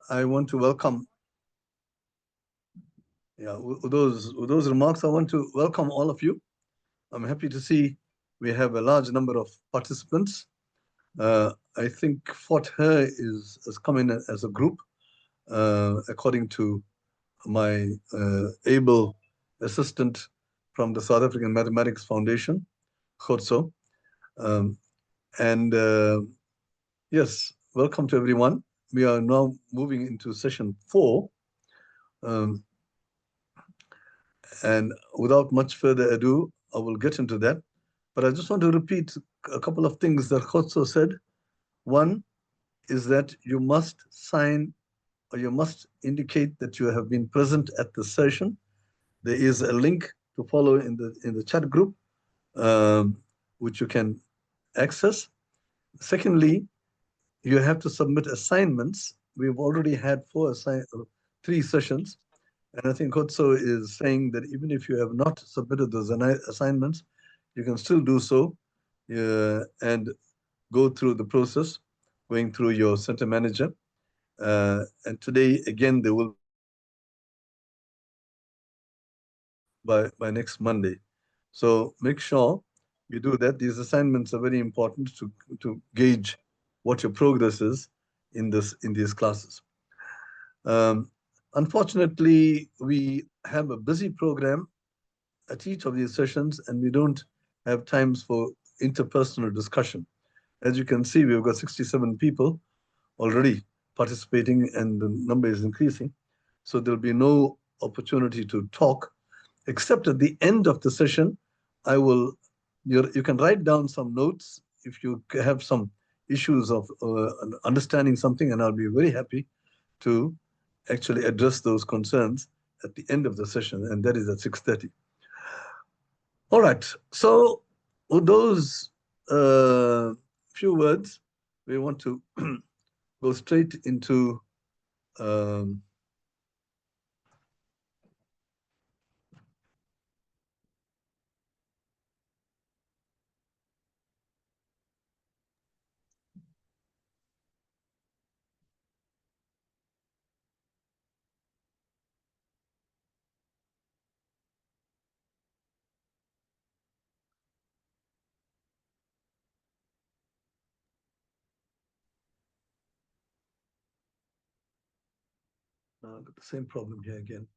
I want to welcome, with those remarks, I want to welcome all of you. I'm happy to see we have a large number of participants. I think Fort Her has come in as a group, according to my able assistant from the South African Mathematics Foundation, Khotso. Um, and yes, welcome to everyone. We are now moving into session 4. Um, and without much further ado, I will get into that. But I just want to repeat a couple of things that Khotso said. One is that you must sign, or you must indicate that you have been present at the session. There is a link to follow in the chat group, which you can access. Secondly, you have to submit assignments. We've already had 3 sessions, and I think Kotso is saying that even if you have not submitted those assignments, you can still do so and go through the process, going through your center manager. And today, again, there will by next Monday. So make sure you do that. These assignments are very important to gauge what your progress is in these classes. Um, Unfortunately, we have a busy program at each of these sessions, and we don't have times for interpersonal discussion. As you can see, we've got 67 people already participating, and the number is increasing. So there'll be no opportunity to talk, except at the end of the session. You can write down some notes if you have some issues of understanding something, and I'll be very happy to actually address those concerns at the end of the session, and that is at 6:30. All right. So with those few words, we want to go straight into um, got the same problem here again.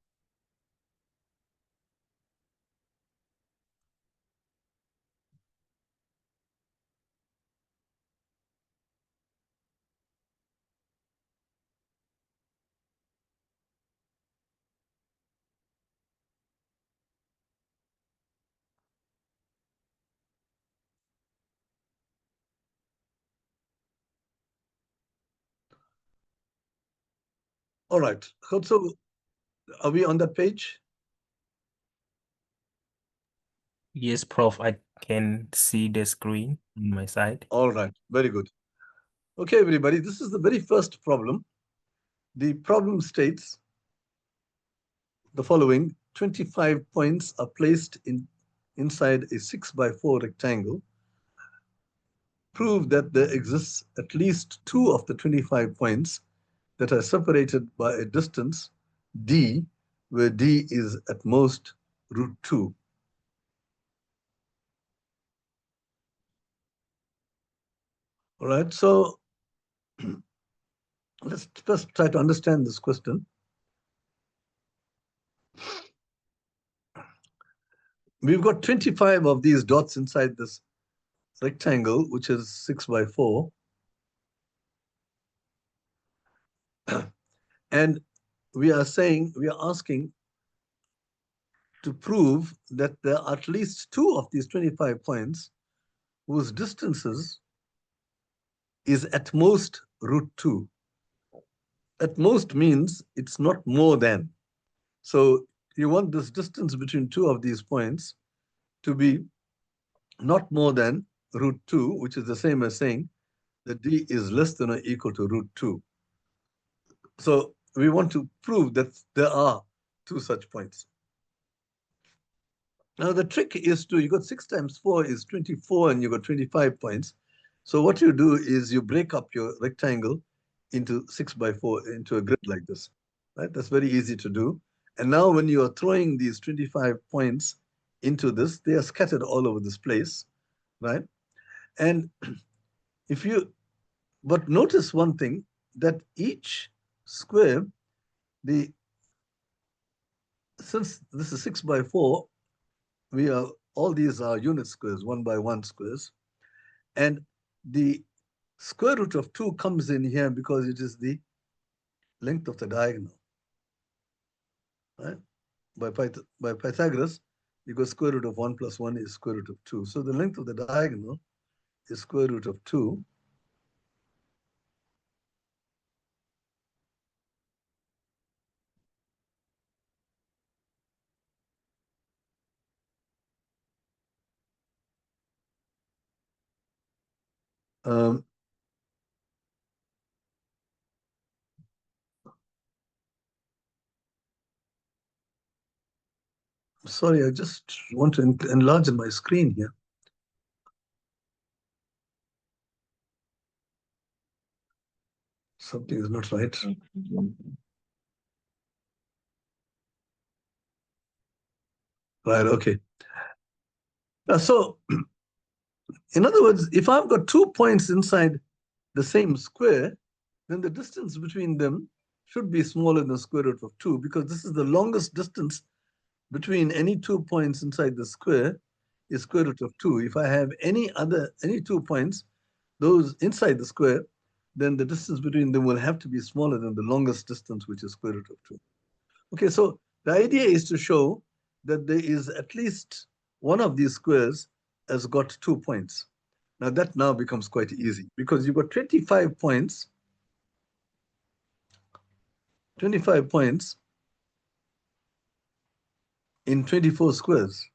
All right. So are we on that page? Yes, Prof. I can see the screen on my side. All right. Very good. Okay, everybody. This is the very first problem. The problem states the following: 25 points are placed inside a 6x4 rectangle. Prove that there exists at least 2 of the 25 points that are separated by a distance d, where d is at most √2. All right, so let's first try to understand this question. We've got 25 of these dots inside this rectangle, which is 6x4. And we are asking to prove that there are at least 2 of these 25 points whose distances is at most √2. At most means it's not more than. So you want this distance between 2 of these points to be not more than √2, which is the same as saying that d is less than or equal to √2. So we want to prove that there are 2 such points. Now the trick is you got 6 times 4 is 24, and you got 25 points. So what you do is you break up your rectangle into 6 by 4 into a grid like this, right? That's very easy to do. And now when you are throwing these 25 points into this, they are scattered all over this place, right? And if you, but notice one thing, that each square, the since this is 6 by 4, we are, all these are unit squares, 1 by 1 squares. And the square root of 2 comes in here because it is the length of the diagonal, right? By Pythagoras, you go square root of 1 plus 1 is square root of 2. So the length of the diagonal is square root of 2. Um, Sorry, I just want to enlarge my screen here. Something is not right. Right, okay. So, in other words, if I've got 2 points inside the same square, then the distance between them should be smaller than square root of 2, because this is the longest distance between any 2 points inside the square is square root of 2. If I have any 2 points, those inside the square, then the distance between them will have to be smaller than the longest distance, which is square root of 2. Okay, so the idea is to show that there is at least one of these squares has got 2 points. Now that now becomes quite easy because you've got 25 points in 24 squares.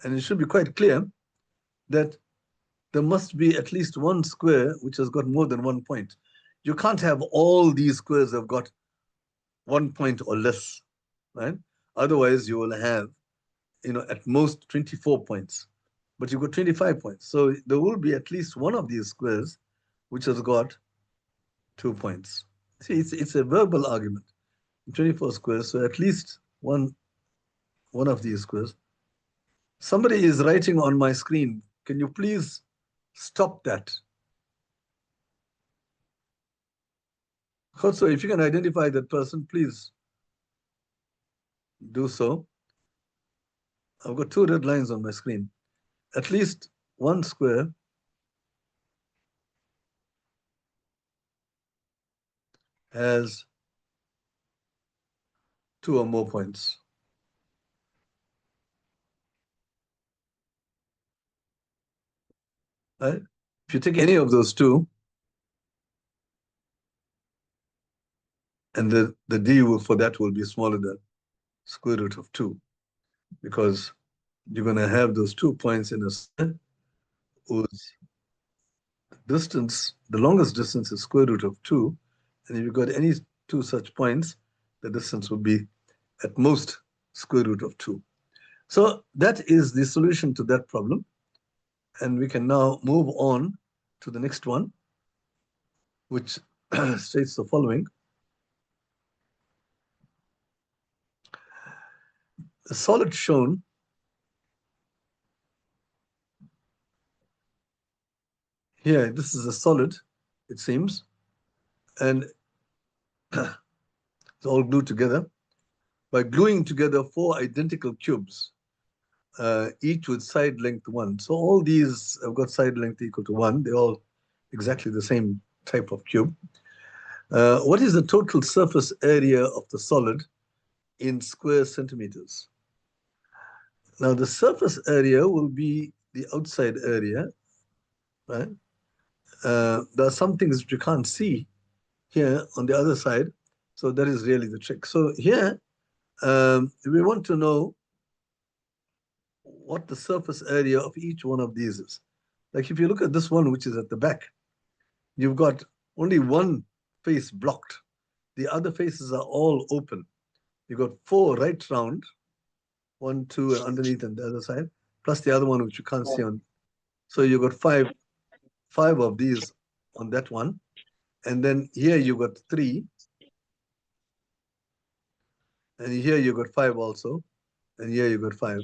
And it should be quite clear that there must be at least one square which has got more than 1 point. You can't have all these squares have got 1 point or less, right? Otherwise, you will have, at most 24 points, but you've got 25 points. So there will be at least one of these squares which has got 2 points. See, it's a verbal argument. 24 squares, so at least one of these squares. Somebody is writing on my screen. Can you please stop that? Also, if you can identify that person, please do so. I've got 2 red lines on my screen. At least one square has 2 or more points. Right? If you take any of those two, and the d for that will be smaller than square root of 2, because you're going to have those 2 points in a square whose distance, the longest distance is square root of 2. And if you've got any 2 such points, the distance will be at most square root of 2. So that is the solution to that problem. And we can now move on to the next one, which states the following. The solid shown here, this is a solid, it seems, and it's all glued together. By gluing together 4 identical cubes, each with side length 1. So all these have got side length equal to 1. They're all exactly the same type of cube. What is the total surface area of the solid in square centimeters? Now, the surface area will be the outside area, right? There are some things that you can't see here on the other side. So that is really the trick. So here, we want to know what the surface area of each one of these is. Like if you look at this one, which is at the back, you've got only one face blocked. The other faces are all open. You've got 4 right round, 1, 2 underneath and the other side, plus the other one which you can't see on. So you got five of these on that one. And then here you got three. And here you got five also. And here you got five.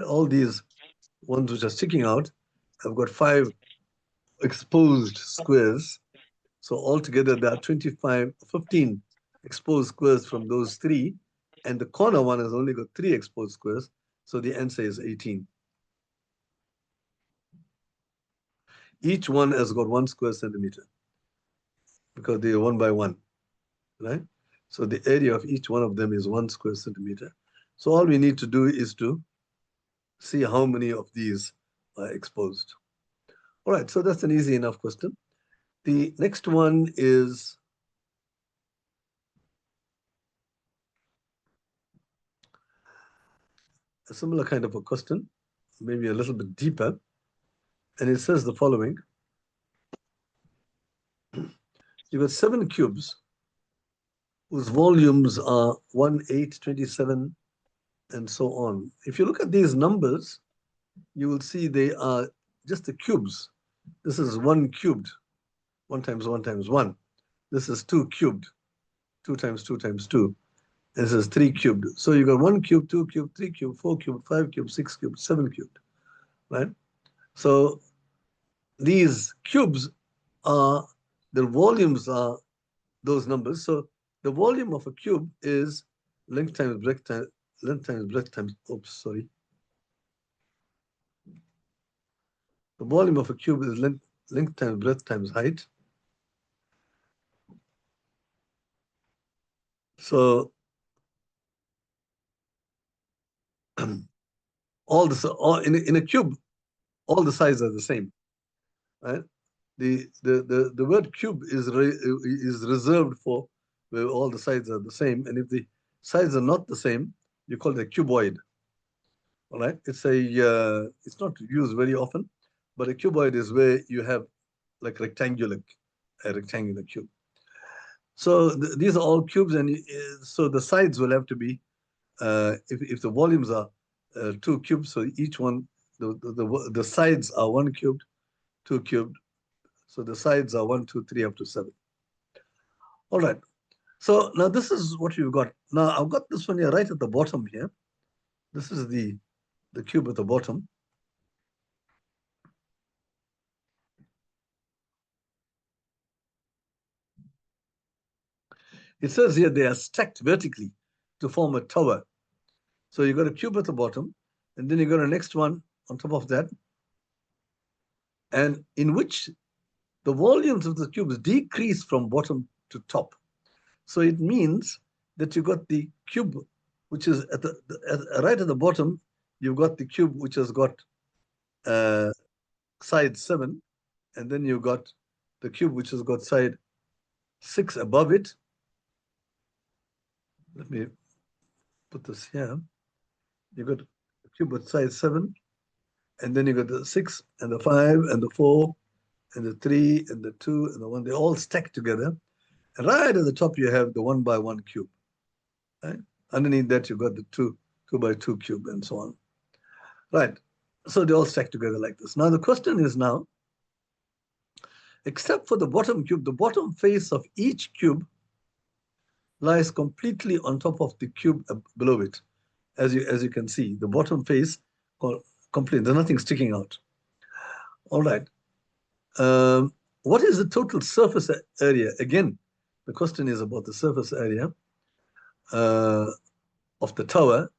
All these ones which are sticking out have got five exposed squares. So altogether there are 15 exposed squares from those three. And the corner one has only got three exposed squares. So the answer is 18. Each one has got 1 square centimeter because they are one by one, right? So the area of each one of them is 1 square centimeter. So all we need to do is to see how many of these are exposed. All right, so that's an easy enough question. The next one is a similar kind of a question, maybe a little bit deeper. And it says the following. You've got 7 cubes whose volumes are 1, 8, 27, and so on. If you look at these numbers, you will see they are just the cubes. This is 1 cubed, 1 times 1 times 1. This is 2 cubed, 2 times 2 times 2. This is 3 cubed. So you got 1 cube, 2 cube, 3 cube, 4 cube, 5 cube, 6 cube, 7 cubed, right? So these cubes are, the volumes are those numbers. So the volume of a cube is length times breadth times oops, sorry. The volume of a cube is length times breadth times height. So in a cube, all the sides are the same, right? The word cube is reserved for where all the sides are the same, and if the sides are not the same, you call it a cuboid. All right, it's not used very often, but a cuboid is where you have like a rectangular cube. So these are all cubes, and so the sides will have to be if the volumes are 2 cubes, so each one the sides are 1 cubed, 2 cubed. So the sides are 1, 2, 3 up to 7. All right. So now this is what you've got. Now I've got this one here right at the bottom here. This is the cube at the bottom. It says here they are stacked vertically to form a tower. So you've got a cube at the bottom, and then you've got a next one on top of that, and in which the volumes of the cubes decrease from bottom to top. So it means that you got the cube, which is right at the bottom, you've got the cube which has got uh, side 7, and then you've got the cube which has got side 6 above it. Let me put this here. You've got the cube with side 7, and then you got the 6 and the 5 and the 4 and the 3 and the 2 and the 1. They all stack together. And right at the top, you have the 1 by 1 cube. Right? Underneath that, you got the 2 by 2 cube and so on. Right. So they all stack together like this. Now the question is now, except for the bottom cube, the bottom face of each cube lies completely on top of the cube below it. As you can see, the bottom face complete. There's nothing sticking out. All right. What is the total surface area? Again, the question is about the surface area uh, of the tower.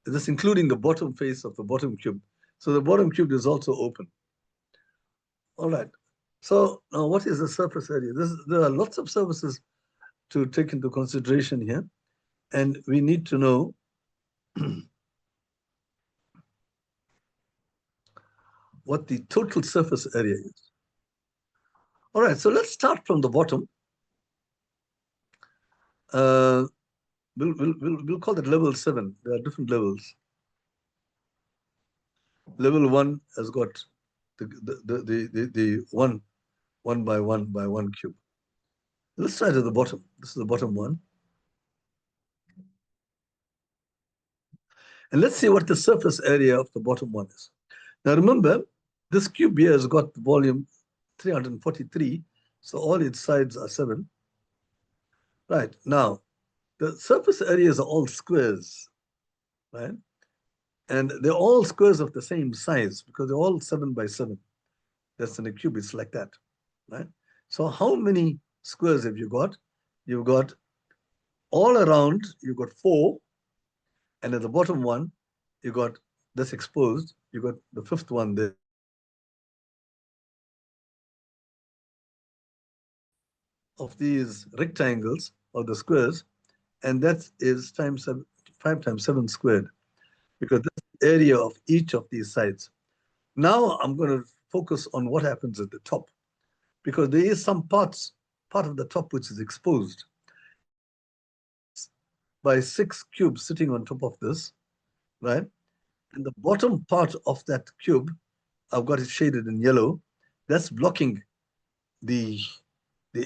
This including the bottom face of the bottom cube. So the bottom cube is also open. All right. So now what is the surface area? There are lots of surfaces to take into consideration here. And we need to know what the total surface area is. All right, so let's start from the bottom. Uh, we'll call it level 7. There are different levels. Level 1 has got the one by one cube. Let's start at the bottom. This is the bottom one. And let's see what the surface area of the bottom one is. Now remember, This cube here has got volume 343, so all its sides are 7. Right, now, the surface areas are all squares, right? And they're all squares of the same size because they're all 7 by 7. That's in a cube, it's like that, right? So how many squares have you got? You've got all around, you've got 4, and at the bottom one, you got this exposed, you got the fifth one there. Of these rectangles or the squares, and that is times 5 times 7 squared, because that's the area of each of these sides. Now I'm going to focus on what happens at the top, because there is some part of the top which is exposed. By 6 cubes sitting on top of this, right? And the bottom part of that cube, I've got it shaded in yellow, that's blocking the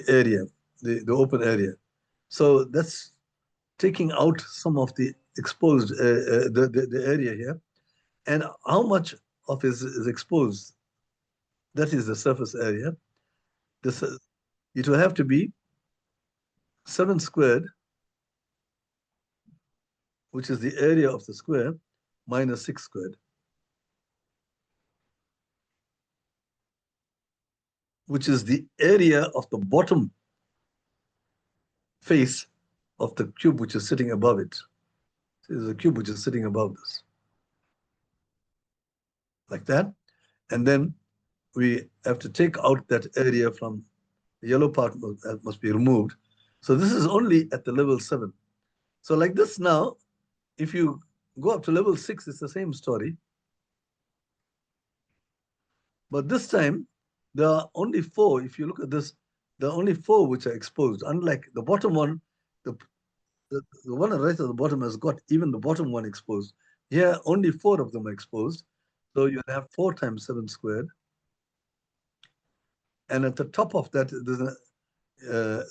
area, the open area. So that's taking out some of the exposed the area here. And how much of is exposed? That is the surface area. This it will have to be 7 squared, which is the area of the square, minus 6 squared, which is the area of the bottom face of the cube which is sitting above it. So there's a cube which is sitting above this, like that. And then we have to take out that area from the yellow part must be removed. So this is only at the level 7. So like this now, if you go up to level 6, it's the same story. But this time, there are only 4. If you look at this, there are only 4 which are exposed. Unlike the bottom one, the, the one right at the bottom has got even the bottom one exposed. Here, only 4 of them are exposed. So you have 4 times 7 squared. And at the top of that, there's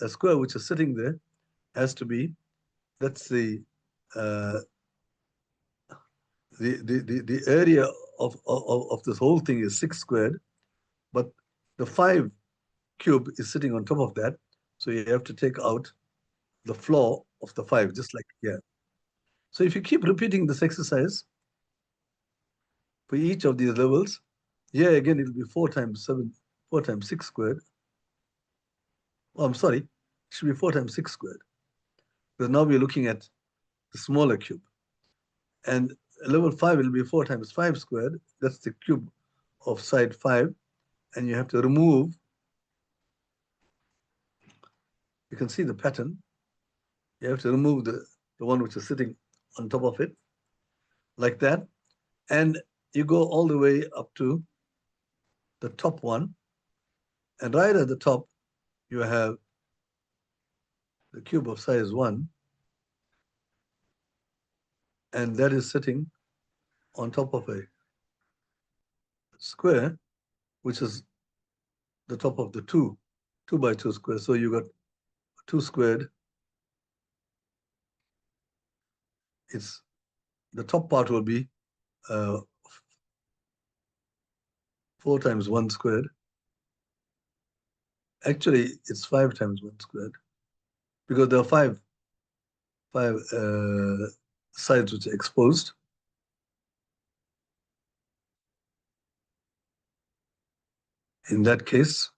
a square which is sitting there, has to be, that's uh, the area of this whole thing is 6 squared, but the 5 cube is sitting on top of that. So you have to take out the floor of the 5, just like here. So if you keep repeating this exercise for each of these levels, here again, it'll be 4 times 7, 4 times 6 squared. Oh, I'm sorry, it should be 4 times 6 squared. Because now we're looking at the smaller cube. And level 5 will be 4 times 5 squared. That's the cube of side 5. And you have to remove, you can see the pattern. You have to remove the one which is sitting on top of it, like that. And you go all the way up to the top one. And right at the top, you have the cube of size 1. And that is sitting on top of a square, which is the top of the 2 by 2 square. So you got 2 squared. It's the top part will be 4 times 1 squared. Actually, it's 5 times 1 squared, because there are five sides which are exposed. In that case,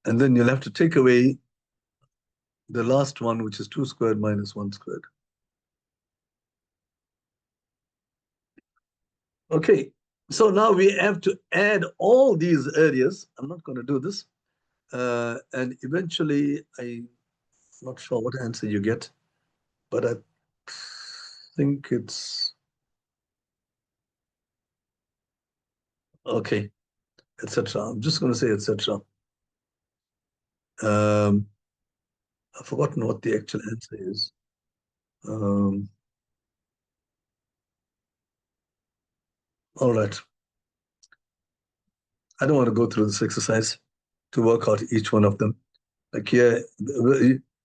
and then you'll have to take away the last one, which is 2 squared minus 1 squared. Okay, so now we have to add all these areas. I'm not going to do this. And eventually, I'm not sure what answer you get, but I think it's okay, etc. I'm just going to say etc. Um, I've forgotten what the actual answer is. Um, all right. I don't want to go through this exercise to work out each one of them. Like here,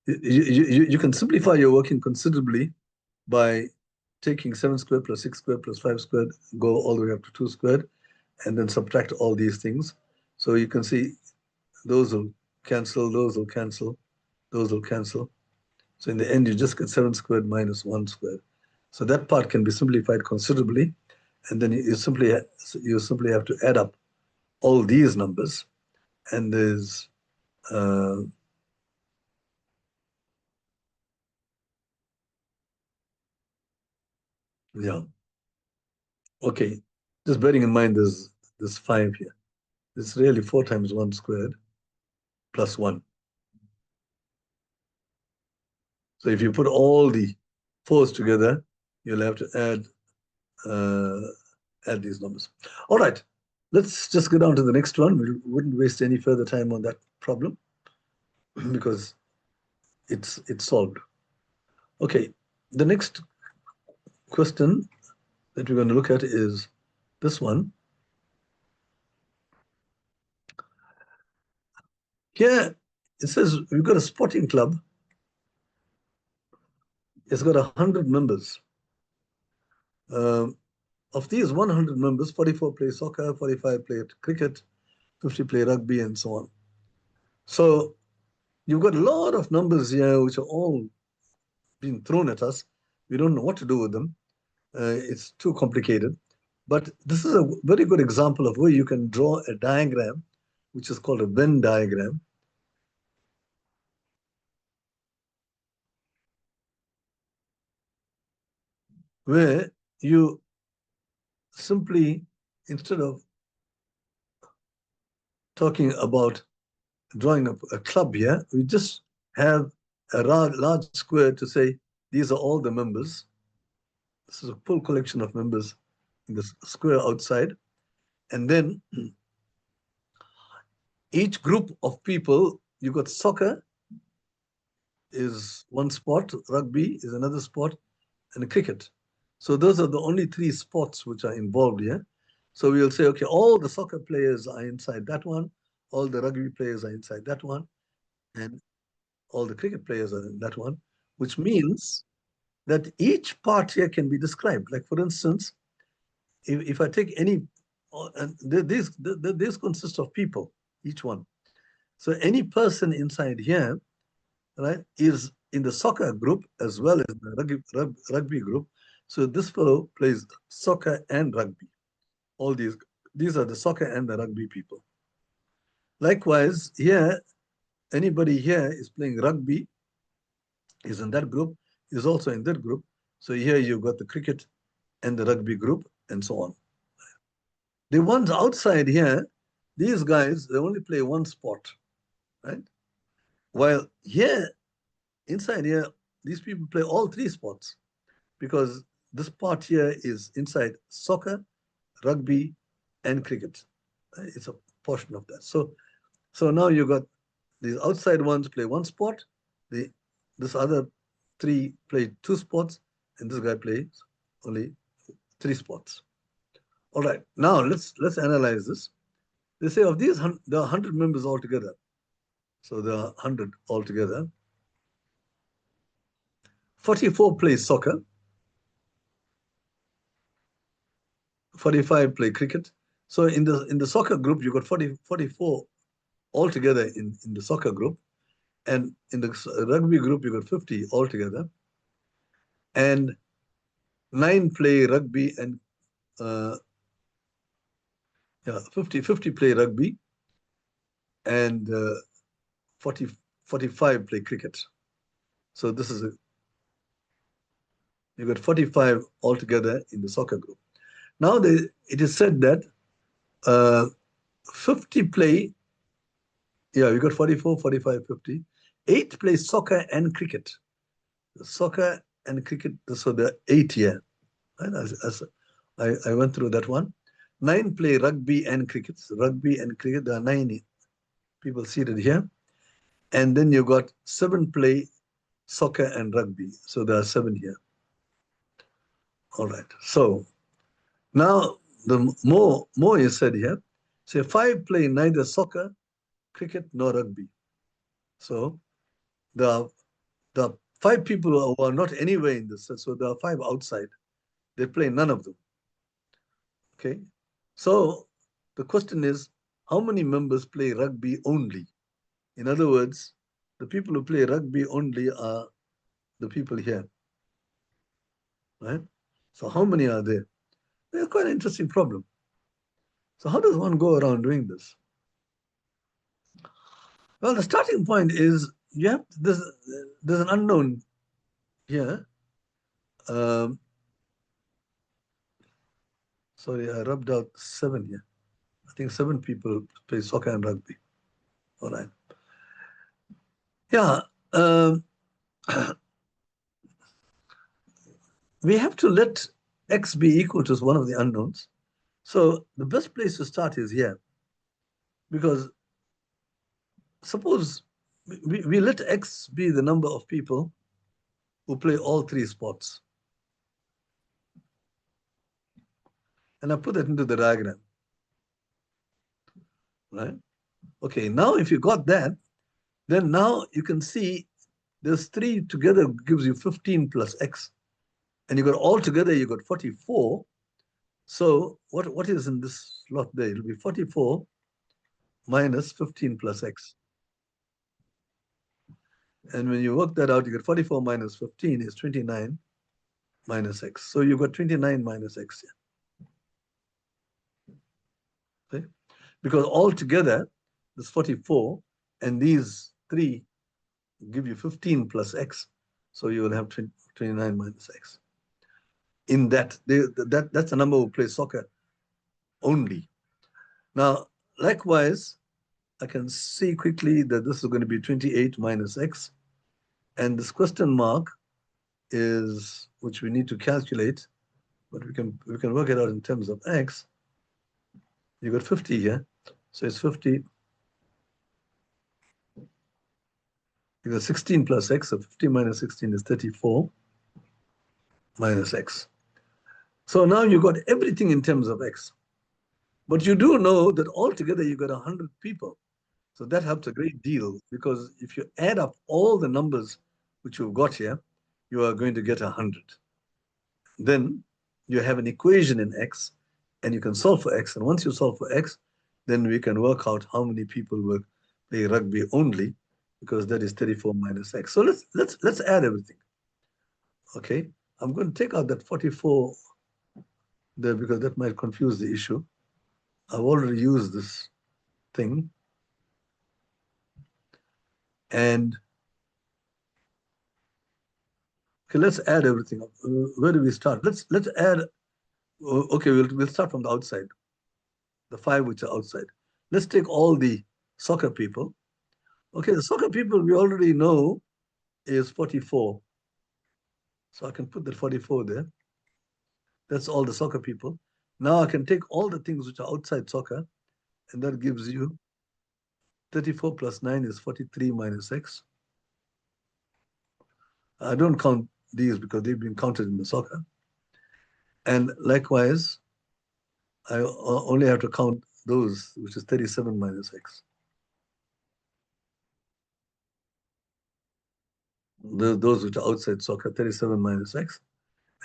You can simplify your working considerably by taking 7 squared plus 6 squared plus 5 squared, go all the way up to 2 squared, and then subtract all these things. So you can see those will cancel, those will cancel, those will cancel. So in the end, you just get 7 squared minus 1 squared. So that part can be simplified considerably. And then you simply have to add up all these numbers. And there's, uh, yeah, okay. Just bearing in mind there's 5 here. It's really 4 times 1 squared plus 1. So if you put all the 4's together, you'll have to uh, add these numbers. All right, let's just go down to the next one. We wouldn't waste any further time on that problem because it's solved. Okay, the next question that we're going to look at is this one. Here it says we've got a sporting club. It's got 100 members. Um, of these 100 members, 44 play soccer, 45 play cricket, 50 play rugby, and so on. So you've got a lot of numbers here which are all being thrown at us. We don't know what to do with them. It's too complicated. But this is a very good example of where you can draw a diagram, which is called a Venn diagram, where you simply, instead of talking about drawing a club here, we just have a large square to say these are all the members. This is a full collection of members in the square outside. And then each group of people, you got soccer is one sport, rugby is another sport, and cricket. So those are the only 3 sports which are involved here. So we'll say, okay, all the soccer players are inside that one, all the rugby players are inside that one, and all the cricket players are in that one, which means that each part here can be described. Like for instance, if I take any, and this consists of people, each one. So any person inside here, right, is in the soccer group as well as the rugby group. So this fellow plays soccer and rugby. All these are the soccer and the rugby people. Likewise, here, anybody here is playing rugby, is in that group, is also in that group. So here you've got the cricket and the rugby group and so on. The ones outside here, these guys, they only play one sport, right? While here, inside here, these people play all 3 sports because this part here is inside soccer, rugby, and cricket. It's a portion of that. So now you got these outside ones play one sport, this other 3 play 2 sports, and this guy plays only 3 sports. All right, now let's analyze this. They say of these, there are 100 members altogether. So there are 100 altogether. 44 play soccer, 45 play cricket. So in the soccer group, you got 44 altogether in the soccer group. And in the rugby group, you got 50 altogether. And 9 play rugby and uh, yeah, 50 play rugby and 40, 45 play cricket. So this is you got 45 altogether in the soccer group. Now it is said that uh, 50 play, yeah, you got 44, 45, 50. 8 play soccer and cricket. Soccer and cricket, so there are 8 here. Right? As I went through that one. 9 play rugby and cricket. Rugby and cricket, there are 9 people seated here. And then you got 7 play soccer and rugby. So there are 7 here. All right. So now the more is said here. Say 5 play neither soccer, cricket, nor rugby. So there are The five people who are not anywhere in this, so there are five outside. They play none of them. Okay. So the question is, how many members play rugby only? In other words, the people who play rugby only are the people here, right? So how many are there? It's quite an interesting problem. So how does one go around doing this? Well, the starting point is you have there's an unknown here. Um, Sorry, I rubbed out seven here. I think seven people play soccer and rugby. All right. Yeah. Um, we have to let x be equal to one of the unknowns. So the best place to start is here, because suppose we let x be the number of people who play all three sports. And I put that into the diagram, right? Okay, now if you got that, then now you can see there's three together gives you 15 plus x. And you got all together, you got 44. So what is in this slot there? It'll be 44 minus 15 plus x. And when you work that out, you get 44 minus 15 is 29 minus x. So you got 29 minus x here. Okay? Because altogether, this 44 and these three give you 15 plus x. So you will have 29 minus x. In that, that's a number who plays soccer only. Now, likewise, I can see quickly that this is going to be 28 minus x. And this question mark is, which we need to calculate, but we can work it out in terms of x. You got 50 here. So it's 50. You got 16 plus x. So 50 minus 16 is 34 minus x. So now you got everything in terms of x. But you do know that altogether you got 100 people. So that helps a great deal, because if you add up all the numbers which you've got here, you are going to get 100. Then you have an equation in x, and you can solve for x. And once you solve for x, then we can work out how many people will play rugby only, because that is 34 minus x. So let's add everything. Okay, I'm going to take out that 44 there because that might confuse the issue. I've already used this thing, and okay, let's add everything up. Where do we start? Let's add. Okay, we'll start from the outside. The five which are outside. Let's take all the soccer people. Okay, the soccer people we already know is 44. So I can put that 44 there. That's all the soccer people. Now I can take all the things which are outside soccer, and that gives you 34 plus 9 is 43 minus x. I don't count these because they've been counted in the soccer. And likewise, I only have to count those, which is 37 minus x. Those which are outside soccer, 37 minus x.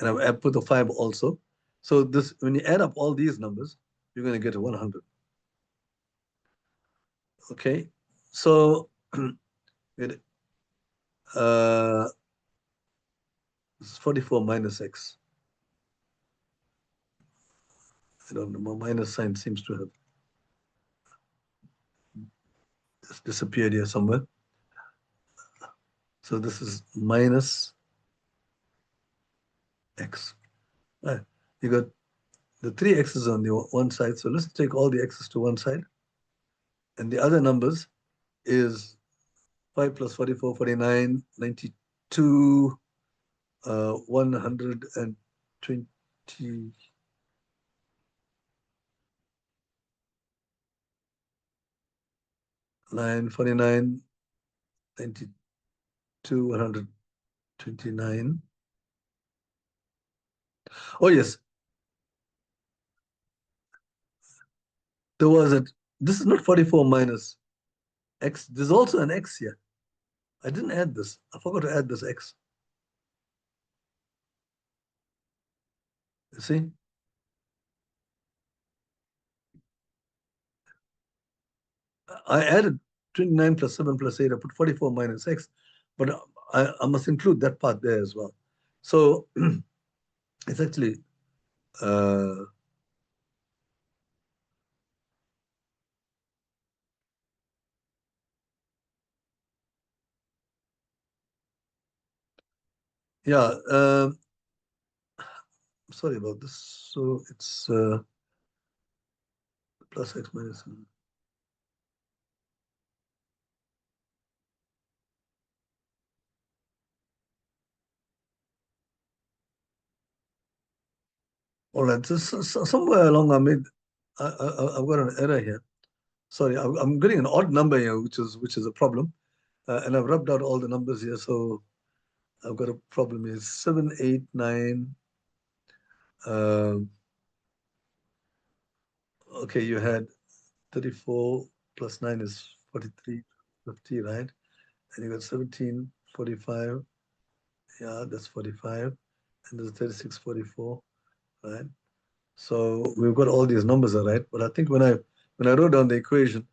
And I put the 5 also. So this, when you add up all these numbers, you're going to get 100. Okay, so it, it's 44 minus x. I don't know, my minus sign seems to have just disappeared here somewhere. So this is minus x. Right. You got the three x's on the one side. So let's take all the x's to one side. And the other numbers is 5 plus 44, 49, 92, 120, 49, 92, 129. Oh, yes, there was a, this is not 44 minus x. There's also an x here. I didn't add this. I forgot to add this X. You see? I added 29 plus 7 plus 8. I put 44 minus X, but I must include that part there as well. So it's actually, uh, yeah, sorry about this. So it's plus X minus. All right, so somewhere along I've got an error here. Sorry, I'm getting an odd number here, which is a problem. And I've rubbed out all the numbers here, so I've got a problem here. 7, 8, 9. Um, okay, you had 34 plus 9 is 43, 50, right? And you got 17, 45. Yeah, that's 45. And there's 36, 44, right? So we've got all these numbers, all right? But I think when I wrote down the equation,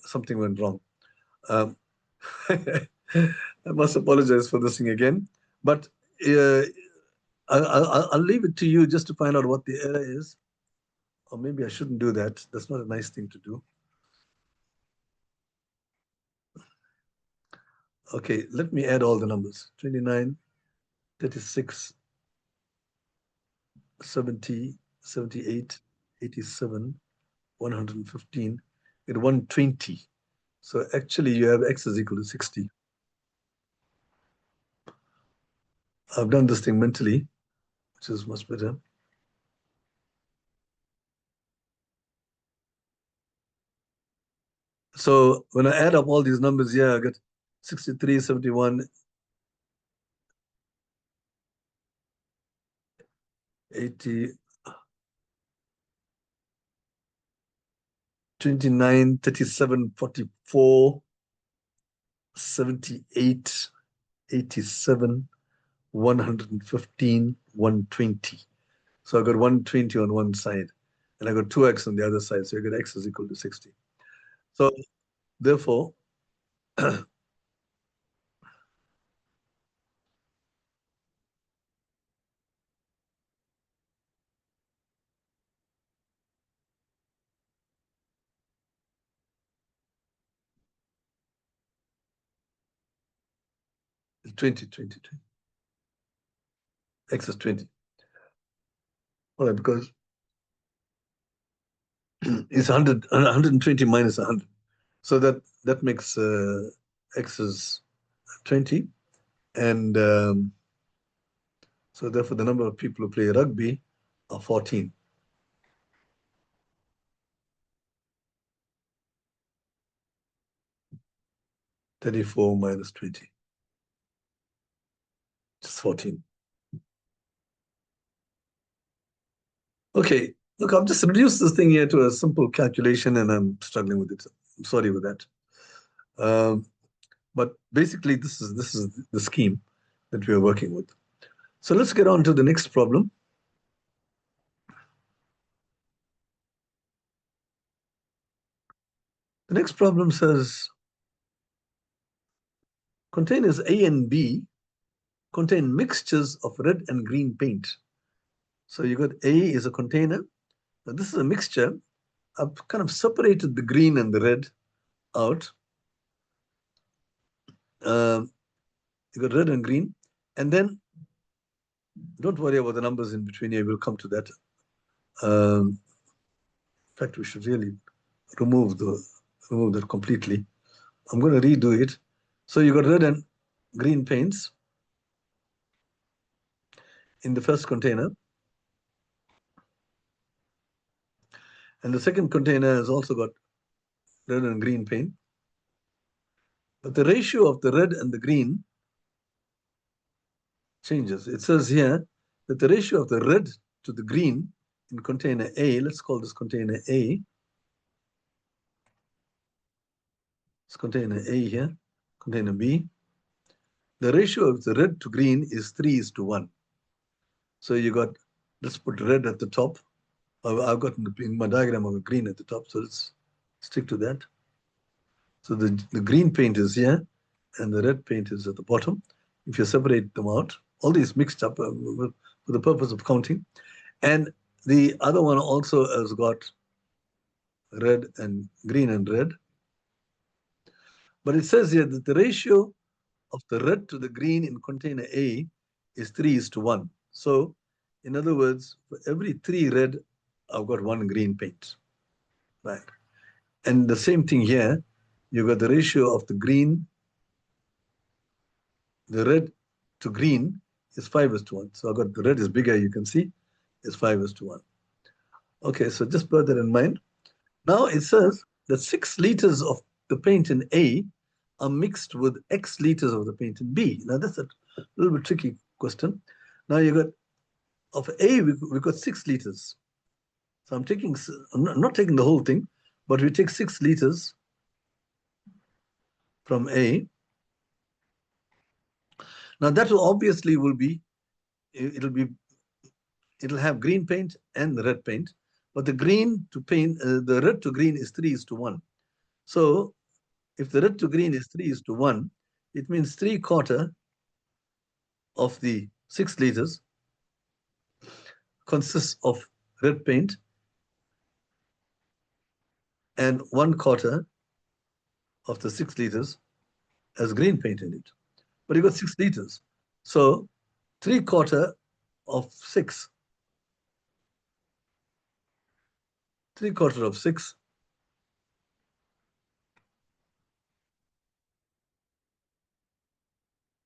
something went wrong. Um, I must apologize for this thing again. But uh, I'll leave it to you just to find out what the error is. Or maybe I shouldn't do that. That's not a nice thing to do. Okay, let me add all the numbers. 29, 36, 70, 78, 87, 115, and 120. So actually you have X is equal to 60. I've done this thing mentally, which is much better. So when I add up all these numbers here, I get 63, 71, 80, 29, 37, 44, 78, 87, 115, 120. So I got 120 on one side and I got 2x on the other side. So I got X is equal to 60. So therefore, 20, 20, 20. X is 20. All right, because it's 100, 120 minus 100. So that makes X is 20. And so therefore the number of people who play rugby are 14. 34 minus 20. Just 14. Okay, look, I've just reduced this thing here to a simple calculation and I'm struggling with it. I'm sorry with that. Um, but basically, this is the scheme that we are working with. So let's get on to the next problem. The next problem says containers A and B contain mixtures of red and green paint. So you got A is a container. Now this is a mixture. I've kind of separated the green and the red out. Um, you got red and green. And then don't worry about the numbers in between here. We'll come to that. In fact, we should really remove the remove that completely. I'm going to redo it. So you got red and green paints in the first container. And the second container has also got red and green paint. But the ratio of the red and the green changes. It says here that the ratio of the red to the green in container A, let's call this container A. It's container A here, container B, the ratio of the red to green is 3:1. So you got, let's put red at the top. I've got in my diagram of a green at the top, so let's stick to that. So the green paint is here and the red paint is at the bottom. If you separate them out, all these mixed up for the purpose of counting. And the other one also has got red and green and red. But it says here that the ratio of the red to the green in container A is 3:1. So, in other words, for every 3 red, I've got 1 green paint. Right. And the same thing here, you've got the ratio of the green, the red to green is 5:1. So I've got the red is bigger, you can see, is 5:1. Okay, so just bear that in mind. Now it says that 6 liters of the paint in A are mixed with X liters of the paint in B. Now that's a little bit tricky question. Now you got, of A, we got 6 liters. So I'm not taking the whole thing, but we take 6 liters from A. Now that will obviously it'll have green paint and red paint, but the red to green is 3:1. So if the red to green is 3:1, it means 3/4 of the 6 liters consists of red paint and 1/4 of the 6 liters has green paint in it. But you got 6 liters. So 3/4 of 6, 3/4 of 6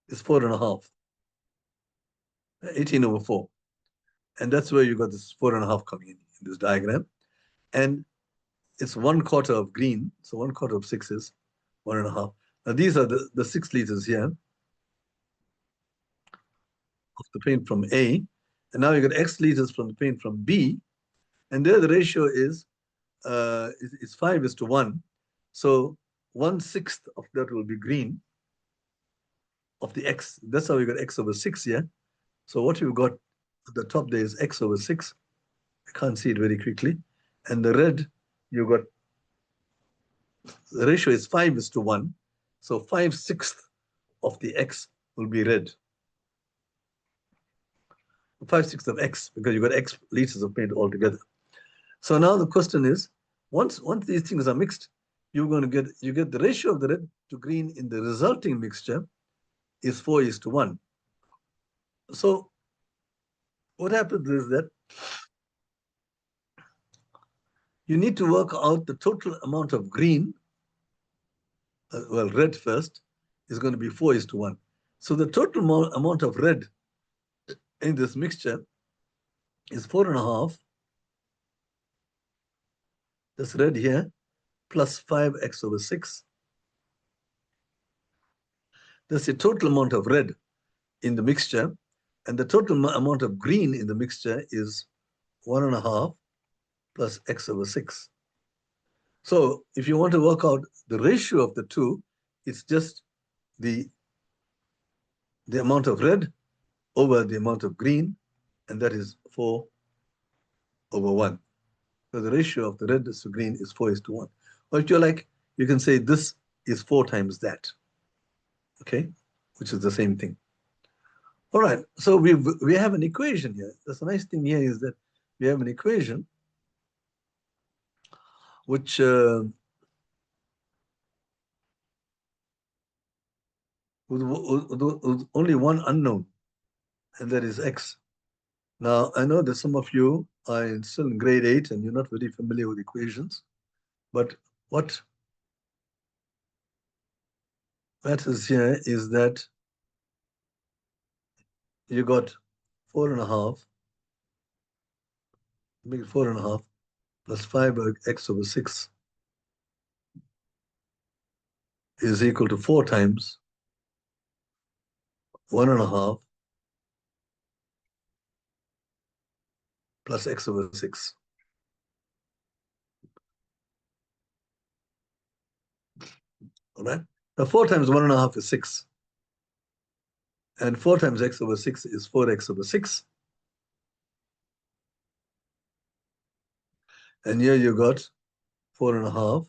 is 4.5, 18/4. And that's where you got this 4.5 coming in this diagram. And it's 1/4 of green. So 1/4 of 6 is 1.5. Now these are the 6 liters here of the paint from A. And now you got X liters from the paint from B. And there the ratio is 5:1. So 1/6 of that will be green of the X. That's how you got X over 6 here. So what you've got at the top there is X over 6. I can't see it very quickly. And the red, you got, the ratio is 5:1. So 5/6 of the X will be red. 5/6 of X, because you got X liters of paint altogether. So now the question is, once these things are mixed, you get the ratio of the red to green in the resulting mixture is 4:1. So what happens is that you need to work out the total amount of green, red first, is going to be 4:1. So the total amount of red in this mixture is 4.5, that's red here, plus 5x over 6. That's the total amount of red in the mixture. And the total amount of green in the mixture is 1.5 plus x over 6. So if you want to work out the ratio of the two, it's just the amount of red over the amount of green, and that is 4/1. So the ratio of the red to green is 4:1. Or if you're like, you can say this is 4 times that, okay, which is the same thing. All right, so we have an equation here. That's a nice thing here is that we have an equation which with only one unknown, and that is x. Now, I know that some of you are still in grade 8 and you're not very familiar with equations, but what matters here is that you got 4.5, make it 4.5 plus 5x over 6 is equal to 4 times 1.5 plus x over 6. All right? Now 4 times 1.5 is 6. And 4 times x over 6 is 4x over 6. And here you got 4.5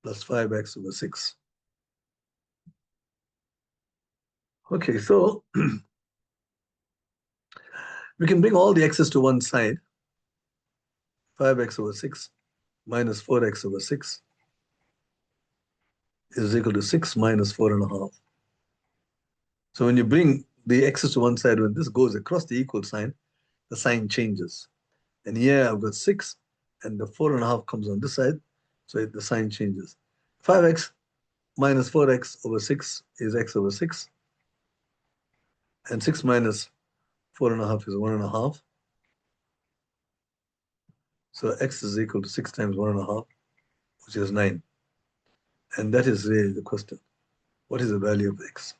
plus 5x over 6. Okay, so we can bring all the x's to one side. 5x over 6 minus 4x over 6 is equal to 6 minus 4.5. So when you bring the x's to one side, when this goes across the equal sign, the sign changes. And here I've got 6, and the 4.5 comes on this side, so the sign changes. 5x minus 4x over 6 is x over 6, and 6 minus 4.5 is 1.5. So x is equal to 6 times 1.5, which is 9. And that is really the question. What is the value of x?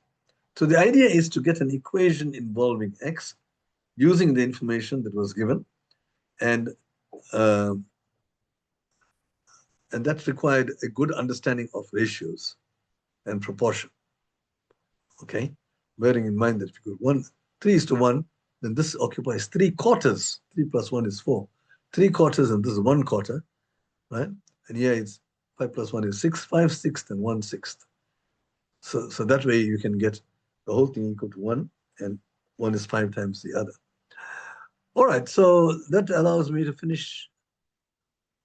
So the idea is to get an equation involving x using the information that was given, and uh, that required a good understanding of ratios and proportion. Okay, bearing in mind that if you go 3:1, then this occupies 3/4. 3 plus 1 is 4. 3/4, and this is 1/4, right? And here it's 5 plus 1 is 6, 5/6, and 1/6. So that way you can get the whole thing equal to 1, and 1 is 5 times the other. All right, so that allows me to finish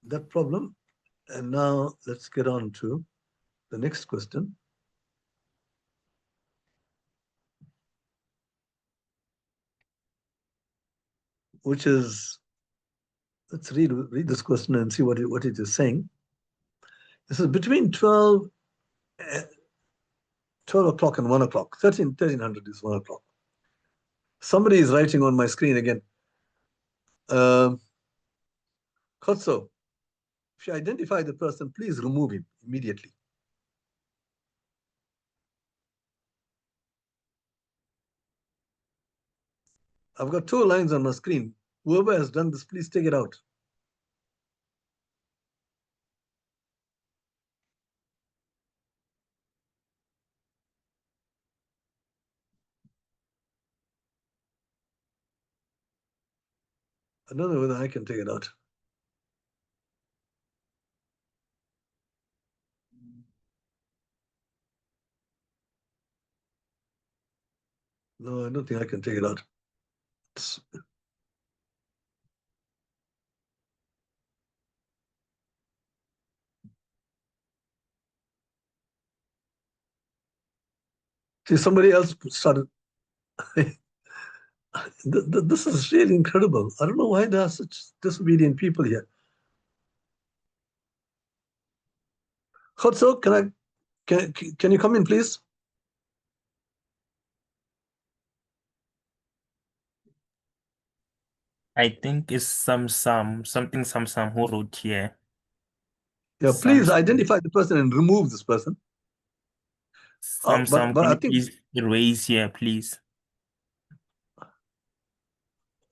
that problem. And now let's get on to the next question, which is, let's read this question and see what it is saying. This is between 12 o'clock and 1 o'clock. 1300 is 1 o'clock. Somebody is writing on my screen again. Kotso, if you identify the person, please remove him immediately. I've got 2 lines on my screen. Whoever has done this, please take it out. I don't know whether I can take it out. No, I don't think I can take it out. See, somebody else started. This is really incredible. I don't know why there are such disobedient people here. Kotso, can you come in, please? I think it's something some who wrote here. Yeah, Some please identify the person and remove this person. But can I you think, please erase here, please?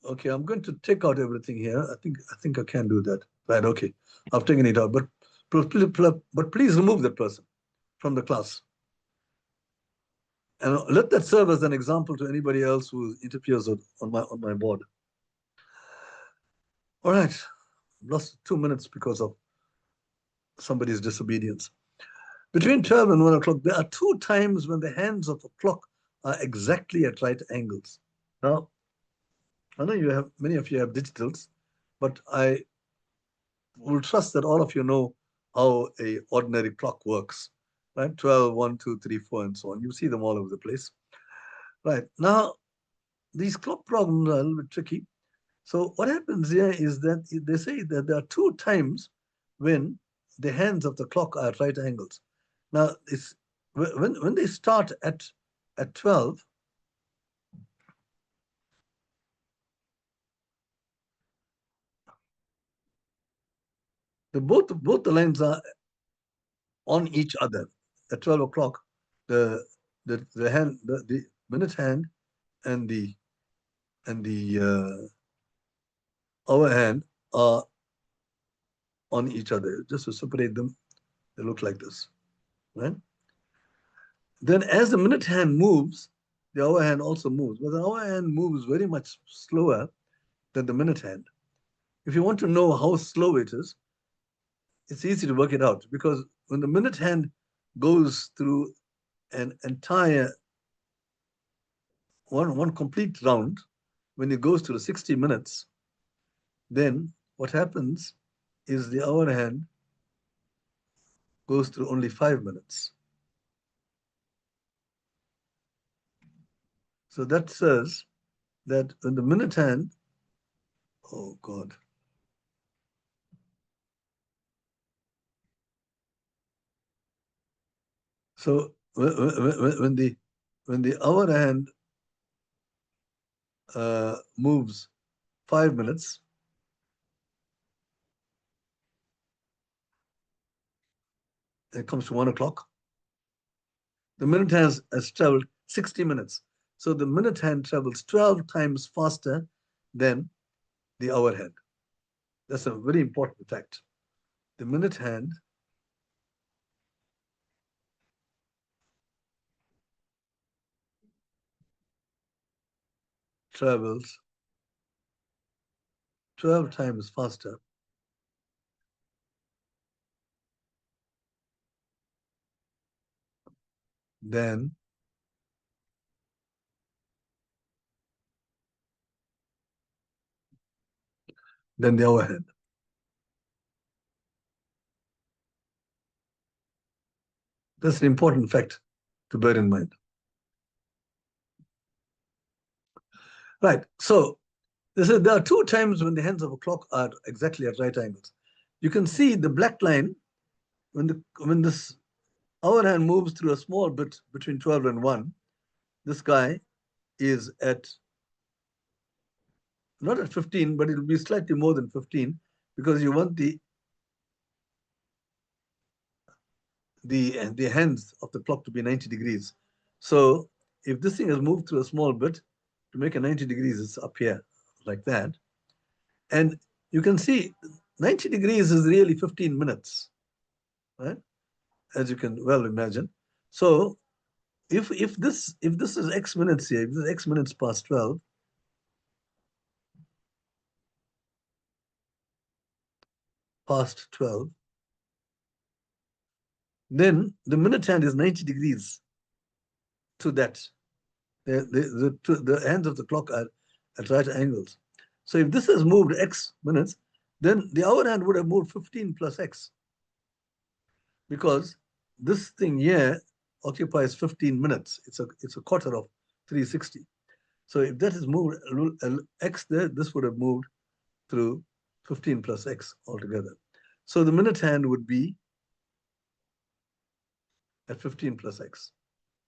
okay, I'm going to take out everything here. I think I can do that. Right, okay. I've taken it out, but please remove that person from the class. And let that serve as an example to anybody else who interferes on my board. All right. I've lost 2 minutes because of somebody's disobedience. Between 12 and 1 o'clock, there are 2 times when the hands of a clock are exactly at right angles. Now, I know many of you have digitals, but I will trust that all of you know how a ordinary clock works, right? 12, 1, 2, 3, 4, and so on. You see them all over the place. Right. Now, these clock problems are a little bit tricky. So what happens here is that they say that there are 2 times when the hands of the clock are at right angles. Now, it's when they start at 12, both the lines are on each other. At 12 o'clock, the minute hand and the hour hand are on each other. Just to separate them, They look like this, right? Then as the minute hand moves, the hour hand also moves. But the hour hand moves very much slower than the minute hand. If you want to know how slow it is, it's easy to work it out because when the minute hand goes through an entire one complete round, when it goes through 60 minutes, then what happens is the hour hand goes through only 5 minutes. So that says that when the minute hand, oh God. So when the hour hand moves 5 minutes, it comes to 1 o'clock. The minute hand has traveled 60 minutes. So the minute hand travels 12 times faster than the hour hand. That's a very important fact. The minute hand travels 12 times faster than the hour hand. That's an important fact to bear in mind. Right. So there are two times when the hands of a clock are exactly at right angles. You can see the black line when this hour hand moves through a small bit between 12 and 1. This guy is at not at 15, but it'll be slightly more than 15 because you want the hands of the clock to be 90 degrees. So if this thing has moved through a small bit, to make a 90 degrees, it's up here like that. And you can see 90 degrees is really 15 minutes, right? As you can well imagine. So if this is X minutes here, if this is X minutes past 12, past 12, then the minute hand is 90 degrees to that. The hands of the clock are at right angles. So if this has moved X minutes, then the hour hand would have moved 15 plus X because this thing here occupies 15 minutes. It's a quarter of 360. So if that is moved X there, this would have moved through 15 plus X altogether. So the minute hand would be at 15 plus X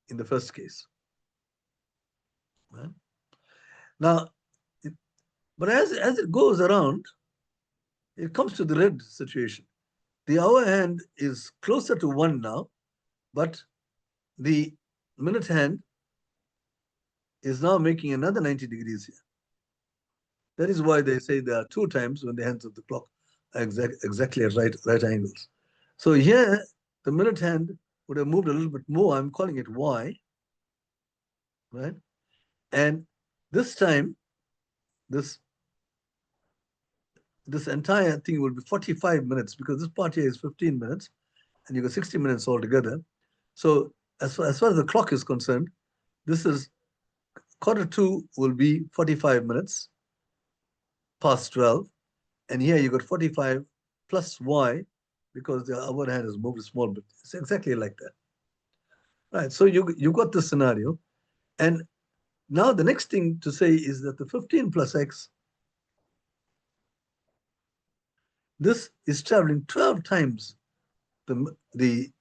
in the first case. Right? Now, but as it goes around, it comes to the red situation. The hour hand is closer to 1 now, but the minute hand is now making another 90 degrees here. That is why they say there are two times when the hands of the clock are exactly at right angles. So here, the minute hand would have moved a little bit more. I'm calling it Y, right? And this time, this entire thing will be 45 minutes because this part here is 15 minutes and you got 60 minutes altogether. So as far as the clock is concerned, this is quarter two will be 45 minutes past 12. And here you got 45 plus Y because the hour hand has moved a small bit. It's exactly like that. Right. So you got this scenario. And now the next thing to say is that the 15 plus X, this is traveling 12 times the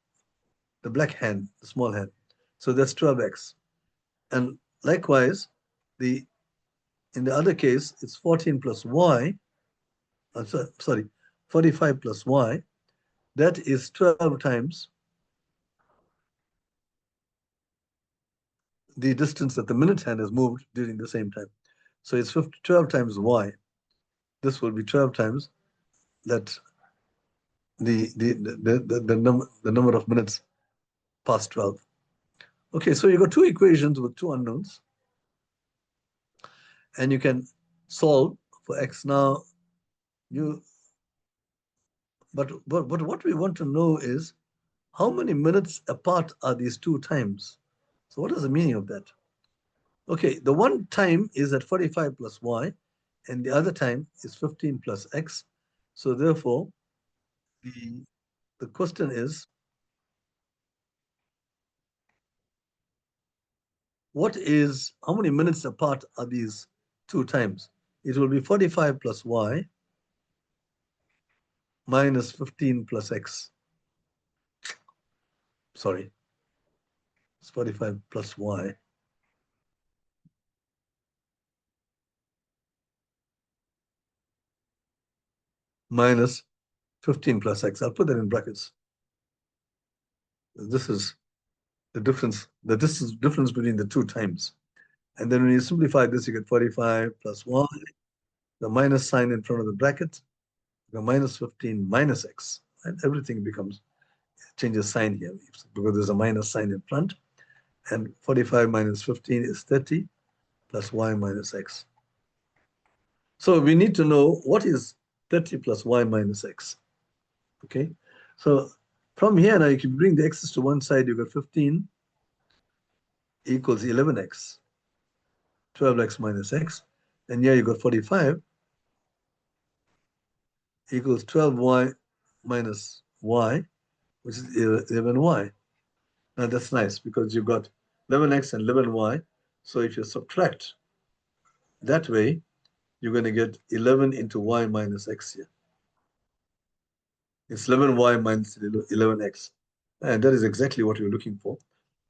black hand, the small hand. So that's 12X. And likewise, in the other case, it's 14 plus Y. Sorry, 45 plus Y. That is 12 times the distance that the minute hand has moved during the same time. So it's 12 times Y. This will be 12 times that the number of minutes past 12. Okay, so you got two equations with two unknowns, and you can solve for x. Now you but what we want to know is how many minutes apart are these two times. So what is the meaning of that? Okay, the one time is at 45 plus y, and the other time is 15 plus x. So therefore, the the question is, how many minutes apart are these two times? It will be 45 plus y minus 15 plus x. Sorry, it's 45 plus y minus 15 plus x. I'll put that in brackets. This is the difference, the distance difference between the two times. And then when you simplify this, you get 45 plus y, the minus sign in front of the bracket, the minus 15 minus x, and everything changes sign here because there's a minus sign in front. And 45 minus 15 is 30 plus y minus x. So we need to know what is 30 plus y minus x. Okay, so from here now you can bring the x's to one side. You got 15 equals 11x, 12x minus x, and here you got 45 equals 12y minus y, which is 11y. Now that's nice because you've got 11x and 11y. So if you subtract that way, you're going to get 11 into y minus x here. It's 11y minus 11x. And that is exactly what you're looking for.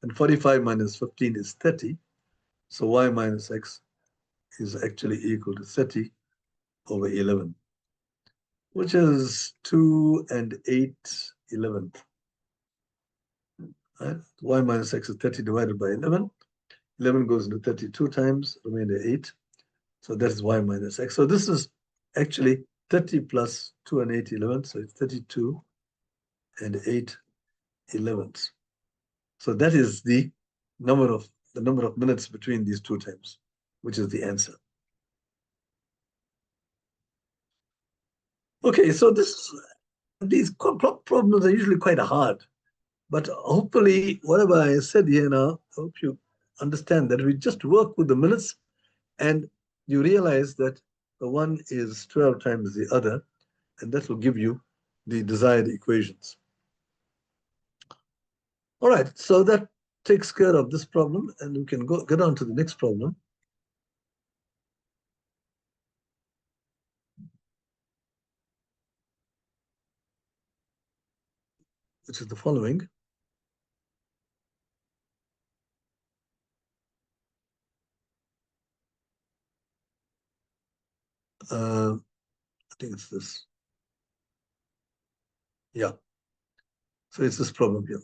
And 45 minus 15 is 30. So y minus x is actually equal to 30 over 11, which is 2 and 8/11. Right? Y minus x is 30 divided by 11. 11 goes into 32 times, remainder 8. So that is y minus x. So this is actually 30 plus 2 and 8/11. So it's 32 and 8/11. So that is the number of minutes between these two times, which is the answer. Okay, so these problems are usually quite hard, but hopefully whatever I said here now, I hope you understand that we just work with the minutes and you realize that the one is 12 times the other, and that will give you the desired equations. All right, so that takes care of this problem, and we can get on to the next problem. Which is the following. I think it's this. Yeah. So it's this problem here.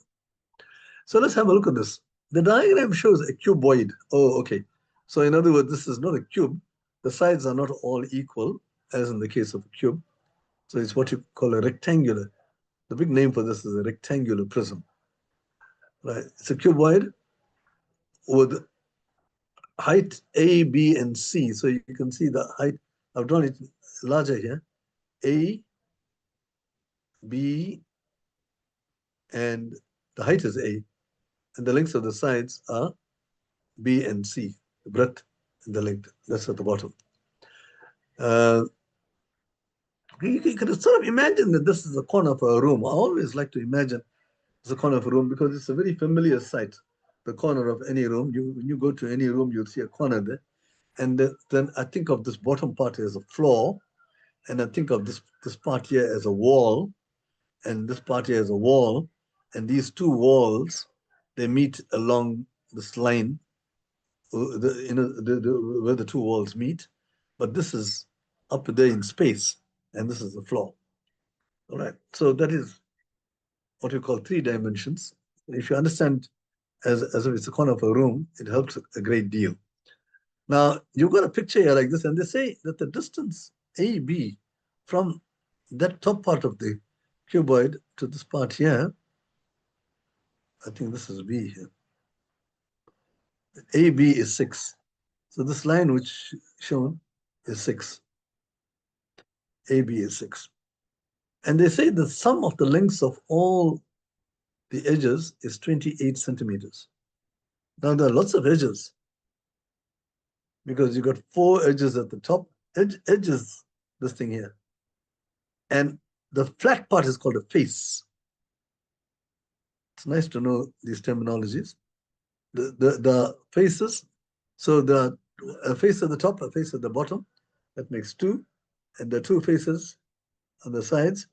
So let's have a look at this. The diagram shows a cuboid. Oh, okay. So in other words, this is not a cube. The sides are not all equal, as in the case of a cube. So it's what you call a rectangular. The big name for this is a rectangular prism. Right? It's a cuboid with height A, B, and C. So you can see the height. I've drawn it larger here. A, B, and the height is A. And the lengths of the sides are B and C, the breadth and the length. That's at the bottom. You can sort of imagine that this is the corner of a room. I always like to imagine the corner of a room because it's a very familiar sight. The corner of any room. When you go to any room, you'll see a corner there. And then I think of this bottom part as a floor, and I think of this part here as a wall, and this part here as a wall, and these two walls, they meet along this line, where the two walls meet, but this is up there in space, and this is the floor. All right, so that is what we call 3 dimensions. If you understand as if it's a corner of a room, it helps a great deal. Now, you've got a picture here like this, and they say that the distance AB from that top part of the cuboid to this part here. I think this is B here. AB is 6. So this line which shown is 6. AB is 6. And they say the sum of the lengths of all the edges is 28 centimeters. Now there are lots of edges because you got 4 edges at the top. Edges, this thing here. And the flat part is called a face. It's nice to know these terminologies. The faces, so a face at the top, a face at the bottom, that makes 2, and the 2 faces on the sides,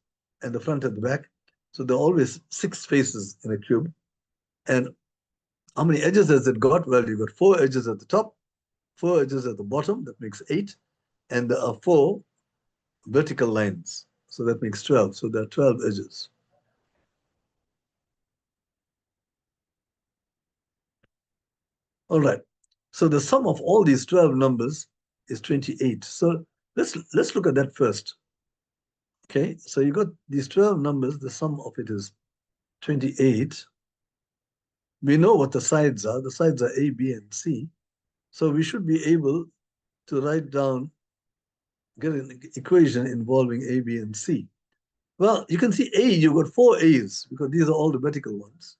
and the front and the back. So there are always 6 faces in a cube. And how many edges has it got? Well, you got 4 edges at the top, 4 edges at the bottom, that makes 8, and there are 4 vertical lines, so that makes 12. So there are 12 edges. All right. So the sum of all these 12 numbers is 28. So let's look at that first. Okay, so you got these 12 numbers, the sum of it is 28. We know what the sides are. The sides are A, B, and C. So we should be able to write down, get an equation involving A, B, and C. Well, you can see A, you've got 4 A's because these are all the vertical ones.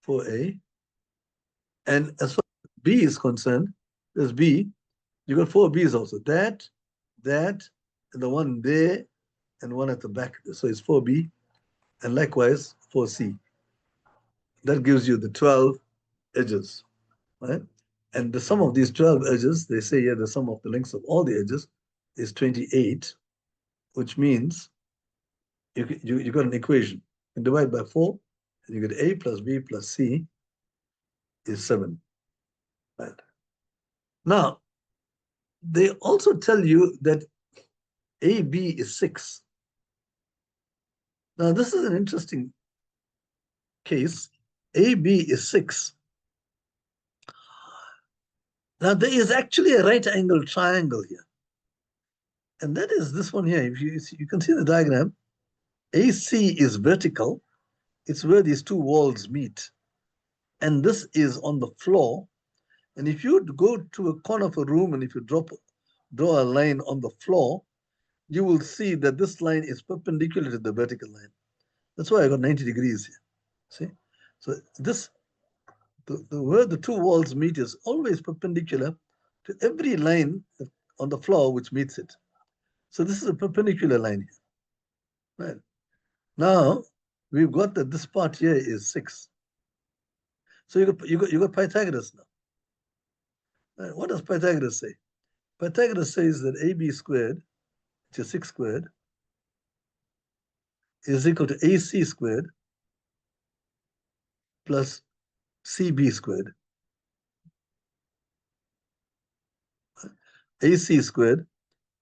4A. And as far as B is concerned, there's B. You got 4 B's also. That, and the one there, and one at the back. So it's 4B, and likewise 4C. That gives you the 12 edges, right? And the sum of these 12 edges, they say here the sum of the lengths of all the edges is 28, which means you got an equation. You divide by 4, and you get A plus B plus C is 7. Right? Now, they also tell you that AB is 6. Now, this is an interesting case. AB is 6. Now, there is actually a right angle triangle here. And that is this one here. If you can see the diagram, AC is vertical. It's where these 2 walls meet. And this is on the floor. And if you go to a corner of a room and if you draw a line on the floor, you will see that this line is perpendicular to the vertical line. That's why I got 90 degrees here. See? So this, where the 2 walls meet is always perpendicular to every line on the floor which meets it. So this is a perpendicular line here. Right. Now we've got that this part here is 6. So you got Pythagoras now. Right. What does Pythagoras say? Pythagoras says that AB squared, which is 6 squared, is equal to AC squared plus CB squared. AC squared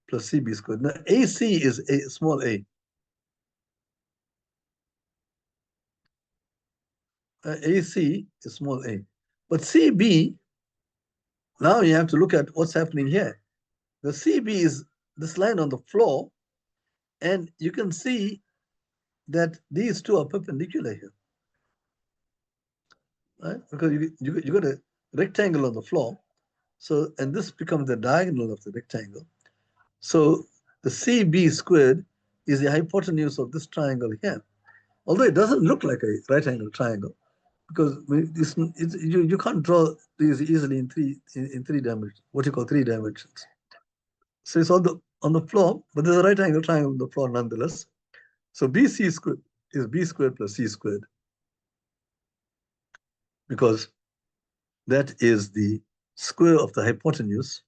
plus CB squared. Now AC is a small a. AC is small a. But CB, now you have to look at what's happening here. The CB is this line on the floor, and you can see that these 2 are perpendicular here. Right? Because you got a rectangle on the floor. So, and this becomes the diagonal of the rectangle. So the CB squared is the hypotenuse of this triangle here. Although it doesn't look like a right angle triangle, because you can't draw these easily in three dimensions, what you call 3 dimensions. So it's on the floor, but there's a right angle triangle on the floor nonetheless. So BC squared is B squared plus C squared, because that is the square of the hypotenuse,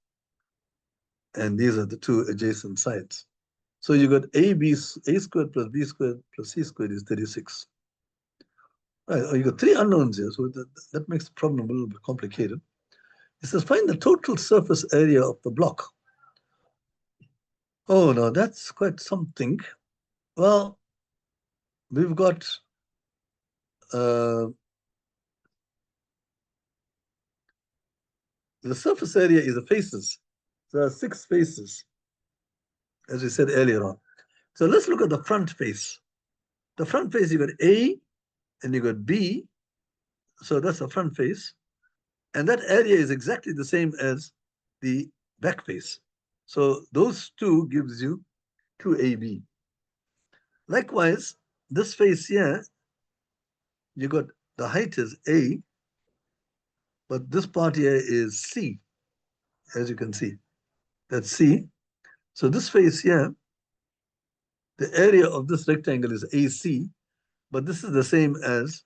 and these are the 2 adjacent sides. So you got A squared plus B squared plus C squared is 36. Right, you got 3 unknowns here, so that makes the problem a little bit complicated. It says find the total surface area of the block. Oh, no, that's quite something. Well, we've got the surface area is the faces. There are 6 faces, as we said earlier on. So let's look at the front face. The front face, you got A and you got B. So that's the front face. And that area is exactly the same as the back face. So those two gives you 2AB. Likewise, this face here, you got the height is A, but this part here is C, as you can see. That's C. So this face here, the area of this rectangle is AC, but this is the same as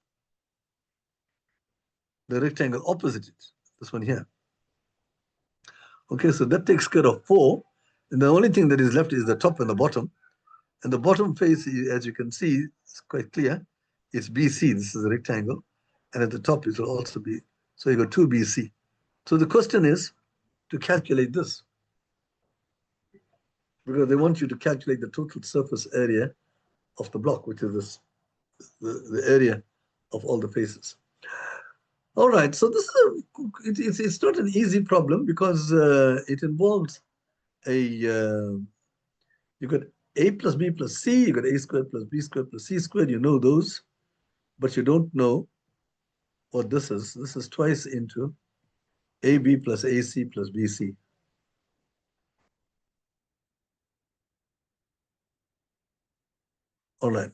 the rectangle opposite it, this one here. Okay, so that takes care of 4. And the only thing that is left is the top and the bottom. And the bottom face, as you can see, it's quite clear. It's BC. This is a rectangle. And at the top, it will also be. So you got 2 BC. So the question is to calculate this, because they want you to calculate the total surface area of the block, which is this, the area of all the faces. All right, so this is it's not an easy problem because it involves a you got A plus B plus C, you got A squared plus B squared plus C squared. You know those, but you don't know what this is. This is twice into AB plus AC plus BC. All right.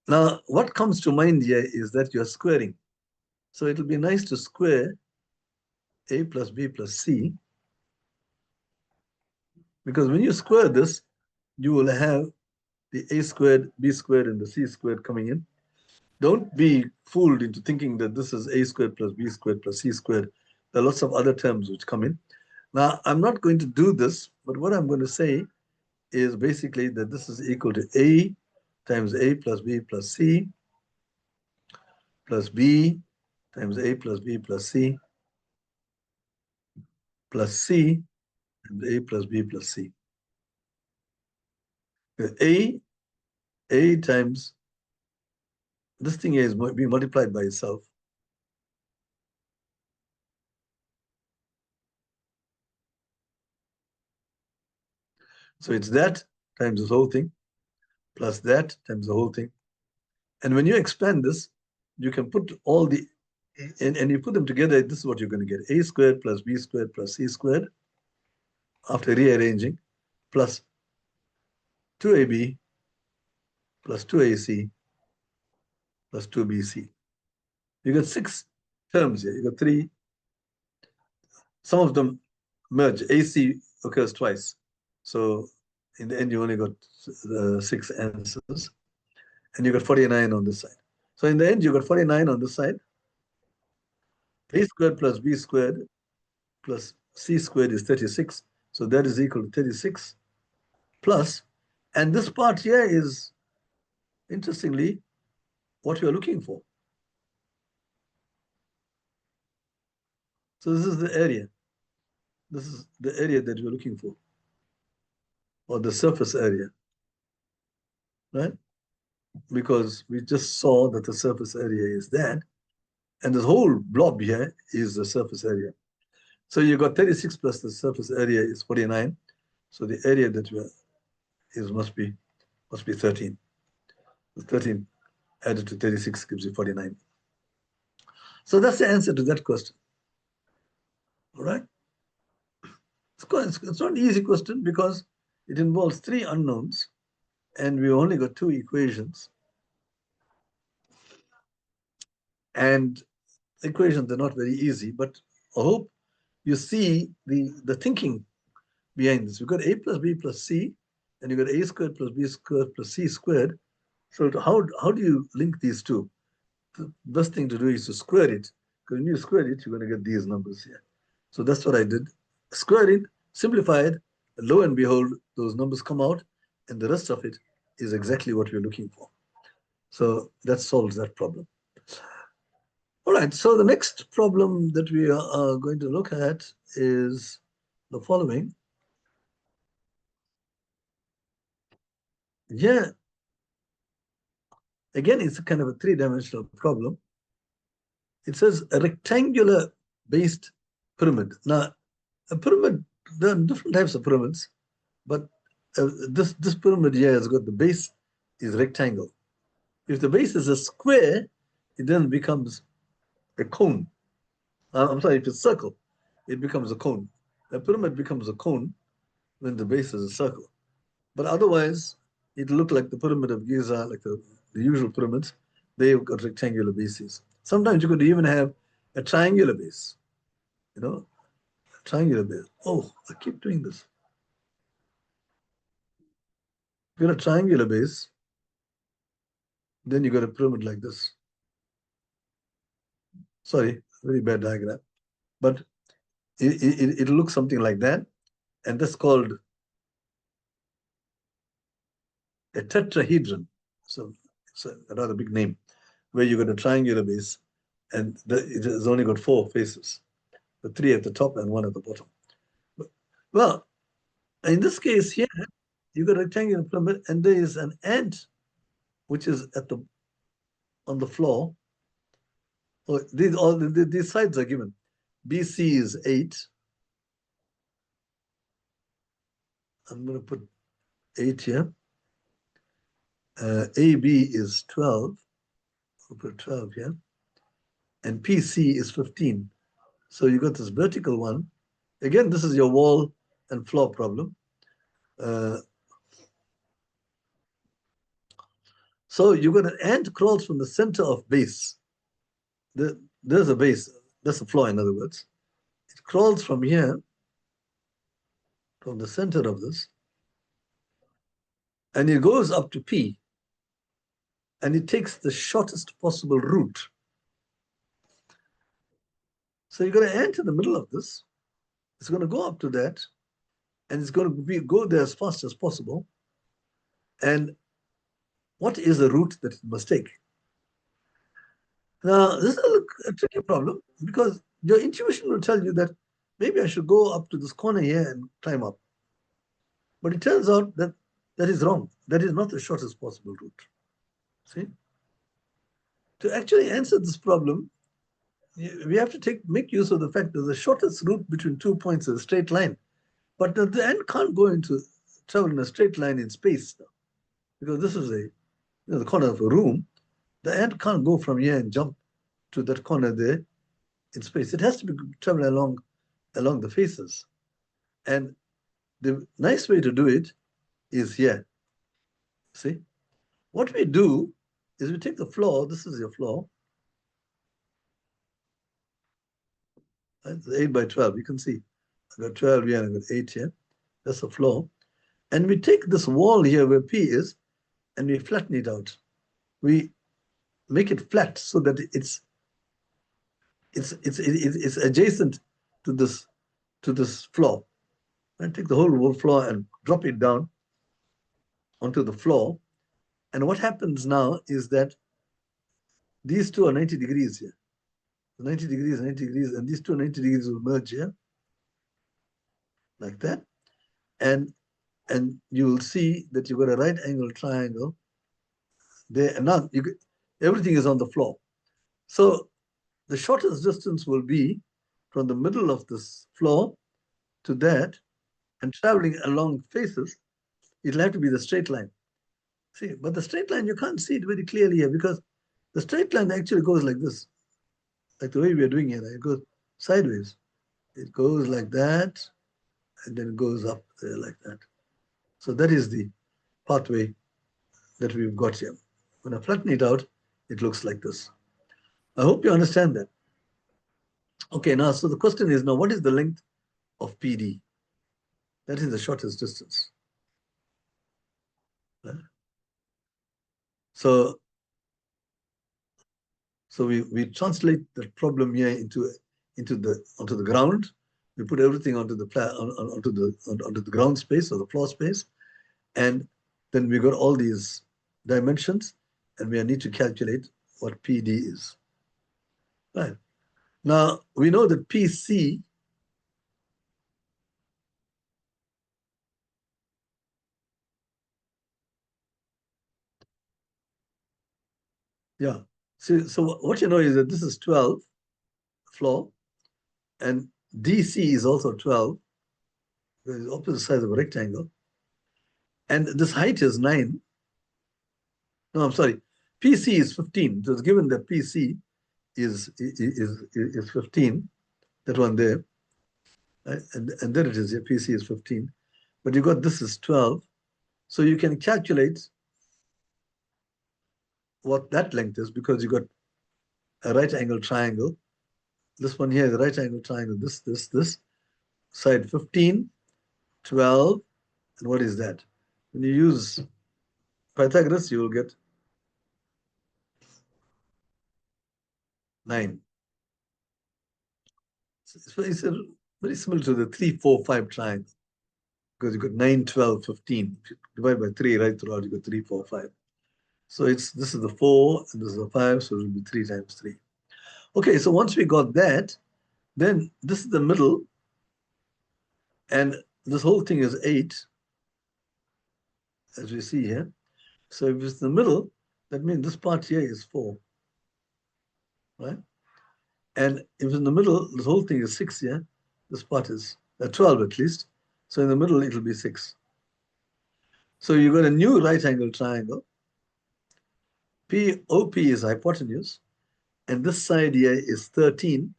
Now, what comes to mind here is that you're squaring. So it'll be nice to square A plus B plus C, because when you square this, you will have the A squared, B squared, and the C squared coming in. Don't be fooled into thinking that this is A squared plus B squared plus C squared. There are lots of other terms which come in. Now, I'm not going to do this, but what I'm going to say is basically that this is equal to A times A plus B plus C plus B times A plus B plus C plus C times A plus B plus C. A times this thing is being multiplied by itself. So it's that times this whole thing plus that times the whole thing. And when you expand this, you can put all the, and you put them together, this is what you're going to get. A squared plus B squared plus C squared after rearranging plus 2AB plus 2AC plus 2BC. You got 6 terms here. You got 3. Some of them merge. AC occurs twice. So in the end, you only got 6 answers. And you got 49 on this side. So in the end, you got 49 on this side. A squared plus B squared plus C squared is 36. So that is equal to 36 plus, and this part here is, interestingly, what you're looking for. So this is the area. This is the area that you're looking for, or the surface area, right? Because we just saw that the surface area is that, and this whole blob here is the surface area. So you got 36 plus the surface area is 49. So the area that we are is must be 13. The 13 added to 36 gives you 49. So that's the answer to that question. All right. It's not an easy question because it involves 3 unknowns and we only got 2 equations. And equations are not very easy, but I hope you see the thinking behind this. We've got A plus B plus C, and you've got A squared plus B squared plus C squared. So how do you link these two? The best thing to do is to square it, because when you square it, you're going to get these numbers here. So that's what I did. Square it, simplify it, and lo and behold, those numbers come out, and the rest of it is exactly what we're looking for. So that solves that problem. All right, so the next problem that we are going to look at is the following. Yeah, again, it's a kind of a 3-dimensional problem. It says a rectangular based pyramid. Now, a pyramid, there are different types of pyramids, but this pyramid here has got the base is rectangle. If the base is a square, it then becomes a cone. I'm sorry, if it's circle, it becomes a cone. A pyramid becomes a cone when the base is a circle. But otherwise, it look like the pyramid of Giza, like the usual pyramids. They've got rectangular bases. Sometimes you could even have a triangular base, you know, a triangular base. Oh, I keep doing this. If you got a triangular base, then you got a pyramid like this. Sorry, very bad diagram. But it looks something like that. And that's called a tetrahedron. So it's a rather big name, where you got a triangular base and it has only got four faces, the three at the top and one at the bottom. Well, in this case here, you got a rectangular pyramid and there is an ant which is at the on the floor. Oh, these sides are given. BC is 8. I'm going to put 8 here. AB is 12. I'll put 12 here. And PC is 15. So you got this vertical one. Again, this is your wall and floor problem. Uh, so you got an ant crawls from the center of base. There's a base. That's the floor, in other words. It crawls from here, from the center of this, and it goes up to P, and it takes the shortest possible route. So you got an ant in the middle of this. It's going to go up to that, and it's going to go there as fast as possible. And what is the route that it must take? Now, this is a tricky problem because your intuition will tell you that maybe I should go up to this corner here and climb up. But it turns out that that is wrong. That is not the shortest possible route. See? To actually answer this problem, we have to make use of the fact that the shortest route between 2 points is a straight line. But the ant can't go into travel in a straight line in space now, because this is the corner of a room. The ant can't go from here and jump to that corner there in space. It has to be travel along the faces. And the nice way to do it is here. See? What we do is we take the floor, this is your floor, it's 8 by 12. You can see I got 12 here and I got 8 here. That's the floor. And we take this wall here where P is and we flatten it out. We make it flat so that it's adjacent to this floor. And take the whole floor and drop it down onto the floor. And what happens now is that these two are 90 degrees here. 90 degrees, 90 degrees, and these two 90 degrees will merge here, like that. And you will see that you've got a right angle triangle there. And now everything is on the floor. So the shortest distance will be from the middle of this floor to that, and traveling along faces, it'll have to be the straight line. See, but the straight line, you can't see it very clearly here because the straight line actually goes like this, like the way we are doing here. It goes sideways. It goes like that, and then it goes up there like that. So that is the pathway that we've got here. When I flatten it out, it looks like this. I hope you understand that. Okay, now, so the question is now, what is the length of PD? That is the shortest distance. So we translate the problem here onto the ground. We put everything onto the ground space or the floor space, and then we got all these dimensions, and we need to calculate what PD is. Right. Now we know that PC yeah. So what you know is that this is 12 floor, and DC is also 12, the opposite sides of a rectangle. And this height is 9. No, I'm sorry. PC is 15. It was given that PC is 15, that one there, right? And there it is, yeah, PC is 15. But you got this is 12. So you can calculate what that length is because you got a right angle triangle. This one here is a right angle triangle. This side 15, 12, and what is that? When you use Pythagoras, you will get 9. It's very similar to the 3, 4, 5 triangle because you got 9, 12, 15. If you divide by 3 right throughout, you got 3, 4, 5. So this is the 4 and this is the 5, so it will be 3 times 3. Okay, so once we got that, then this is the middle, and this whole thing is 8, as we see here. So if it's the middle, that means this part here is 4, right? And if in the middle, this whole thing is 6 here, this part is 12 at least. So in the middle, it'll be 6. So you got a new right angle triangle. POP is hypotenuse, and this side here is 13,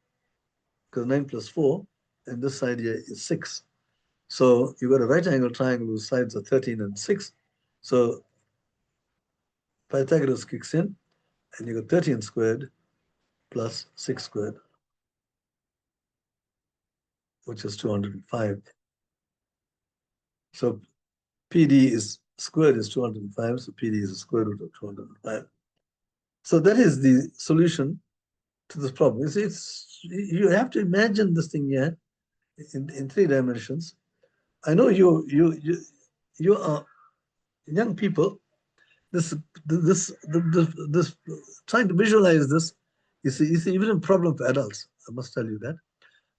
because 9 plus 4, and this side here is 6. So you got a right angle triangle whose sides are 13 and 6. So Pythagoras kicks in, and you got 13 squared plus 6 squared, which is 205. So PD is squared is 205, so PD is the square root of 205. So that is the solution to this problem. You have to imagine this thing here in 3 dimensions. I know you are young people. This trying to visualize this is even a problem for adults. I must tell you that.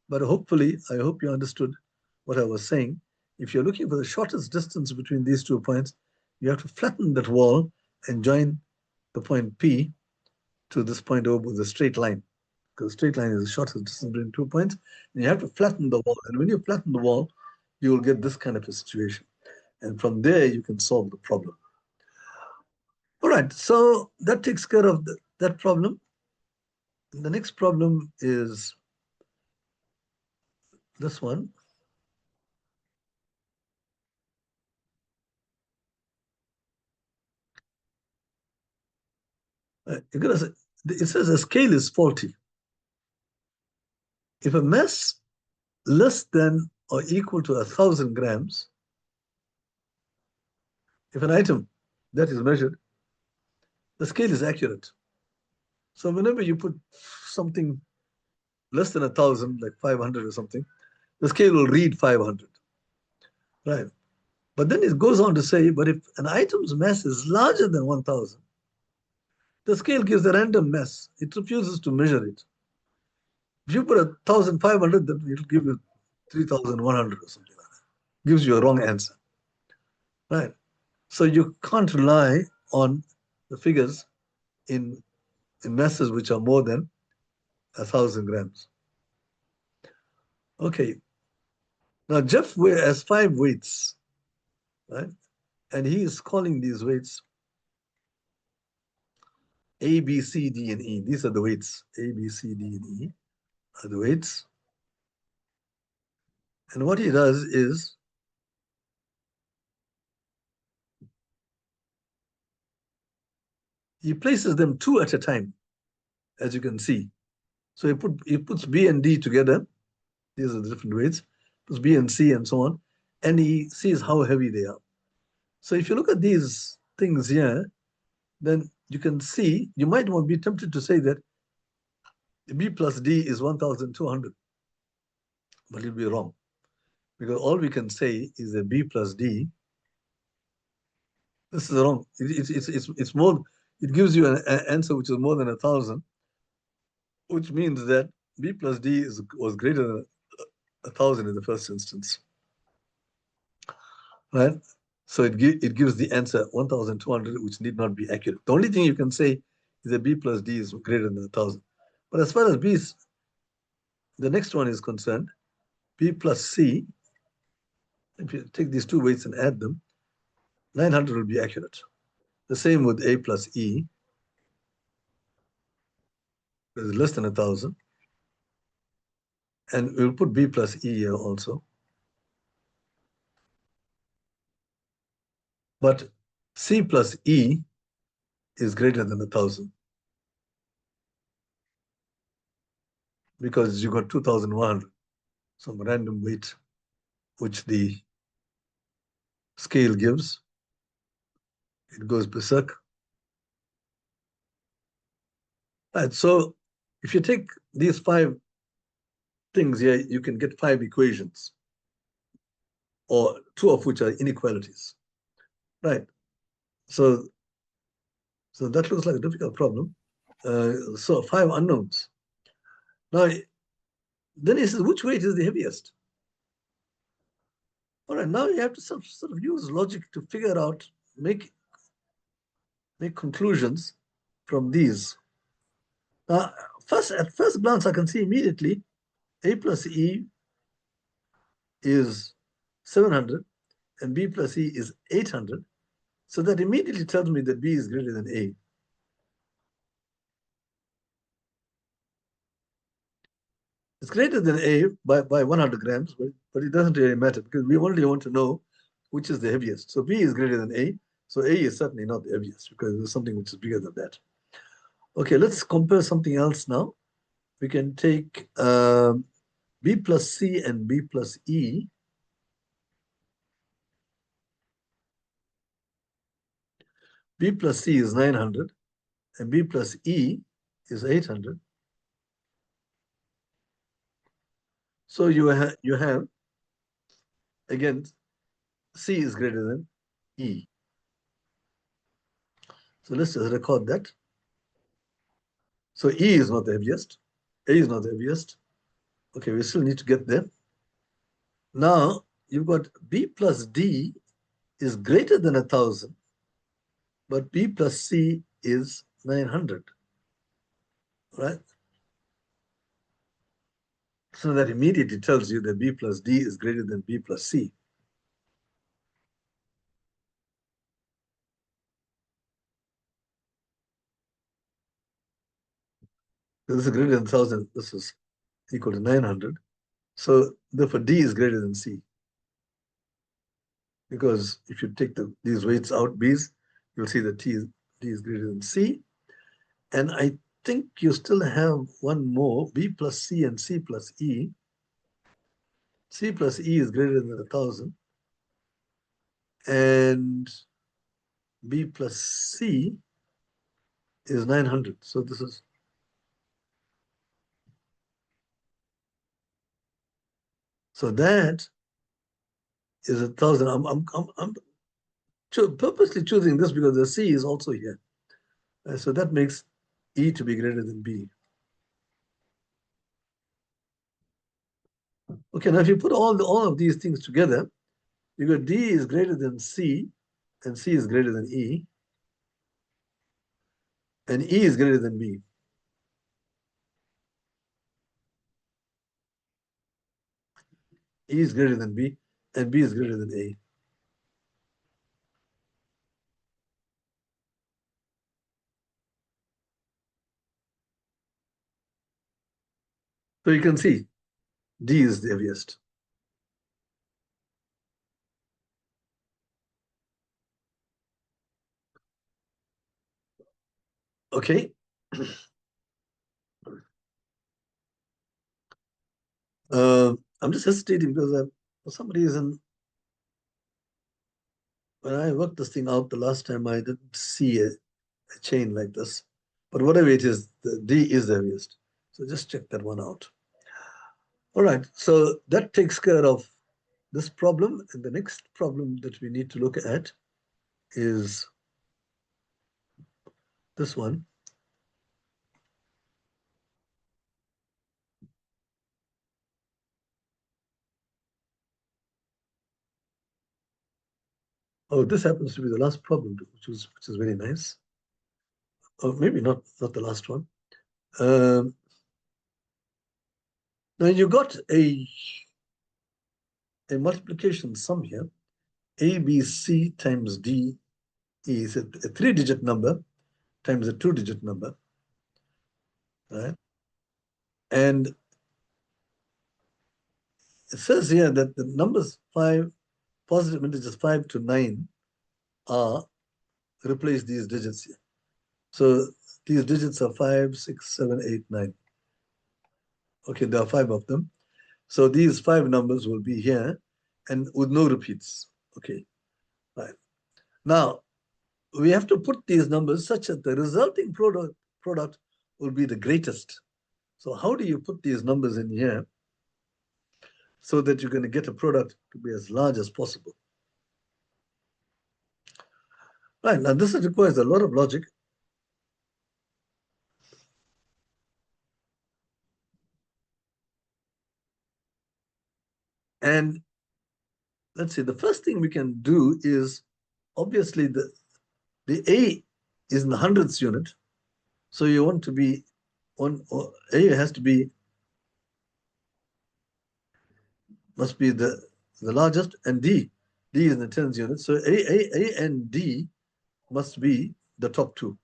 But hopefully, I hope you understood what I was saying. If you're looking for the shortest distance between these 2 points, you have to flatten that wall and join the point P to this point O with a straight line. Because a straight line is the shortest distance between 2 points. And you have to flatten the wall. And when you flatten the wall, you will get this kind of a situation. And from there, you can solve the problem. All right, so that takes care of that problem. The next problem is this one. It says a scale is faulty. If a mass less than or equal to 1,000 grams, if an item that is measured, the scale is accurate. So whenever you put something less than 1,000, like 500 or something, the scale will read 500, right? But then it goes on to say, but if an item's mass is larger than 1,000, the scale gives a random mass. It refuses to measure it. If you put 1,500, then it'll give you 3,100 or something like that. Gives you a wrong answer, right? So you can't rely on the figures in masses which are more than 1,000 grams. Okay. Now Jeff has 5 weights, right? And he is calling these weights A, B, C, D, and E. These are the weights. A, B, C, D, and E are the weights. And what he does is he places them 2 at a time, as you can see. So he puts B and D together. These are the different weights. Puts B and C and so on. And he sees how heavy they are. So if you look at these things here, then you can see, you might want to be tempted to say that B plus D is 1,200. But you'll be wrong. Because all we can say is that B plus D, this is wrong. It's more, it gives you an answer which is more than 1,000, which means that B plus D was greater than 1,000 in the first instance, right? So it gives the answer 1,200, which need not be accurate. The only thing you can say is that B plus D is greater than 1,000. But as far as the next one is concerned, B plus C, if you take these 2 weights and add them, 900 will be accurate. The same with A plus E. It's less than 1,000. And we'll put B plus E here also. But C plus E is greater than 1,000 because you got 2,100, some random weight which the scale gives. It goes berserk. Right, so if you take these 5 things here, you can get 5 equations, or 2 of which are inequalities. Right. So that looks like a difficult problem. So 5 unknowns. Now, then he says, which weight is the heaviest? All right, now you have to sort of use logic to figure out, make conclusions from these. Now, at first glance, I can see immediately A plus E is 700 and B plus E is 800. So that immediately tells me that B is greater than A. It's greater than A by 100 grams, but it doesn't really matter because we only want to know which is the heaviest. So B is greater than A. So A is certainly not the heaviest because there's something which is bigger than that. Okay, let's compare something else now. We can take B plus C and B plus E. B plus C is 900 and B plus E is 800. So you have, again, C is greater than E. So let's just record that. So E is not the heaviest. A is not the heaviest. Okay, we still need to get there. Now, you've got B plus D is greater than 1,000, but B plus C is 900, right? So that immediately tells you that B plus D is greater than B plus C. This is greater than 1,000. This is equal to 900. So therefore, D is greater than C. Because if you take these weights out, B's, you'll see that D is greater than C. And I think you still have one more, B plus C and C plus E. C plus E is greater than 1,000. And B plus C is 900. So this is, so that is 1,000. I'm purposely choosing this because the C is also here. So that makes E to be greater than B. Okay, now if you put all of these things together, you got D is greater than C, and C is greater than E, and E is greater than B. E is greater than B, and B is greater than A. So you can see D is the heaviest. Okay. I'm just hesitating because for some reason, when I worked this thing out the last time, I didn't see a chain like this. But whatever it is, the D is the heaviest. So just check that one out. All right, so that takes care of this problem. And the next problem that we need to look at is this one. Oh, this happens to be the last problem, which is very nice. Or maybe not the last one. Um, Now you got a multiplication sum here. ABC times D is a 3-digit number times a 2-digit number, right? And it says here that the numbers 5, positive integers 5 to 9 are, replace these digits here. So these digits are 5, 6, 7, 8, 9. Okay, there are 5 of them. So these 5 numbers will be here and with no repeats. Okay, right. Now, we have to put these numbers such that the resulting product will be the greatest. So how do you put these numbers in here so that you're going to get a product to be as large as possible? Right, now this requires a lot of logic. And let's see, the first thing we can do is, obviously the A is in the hundredths unit. So you want to be on, A has to be, must be the largest, and D is in the tens unit. So A and D must be the top two.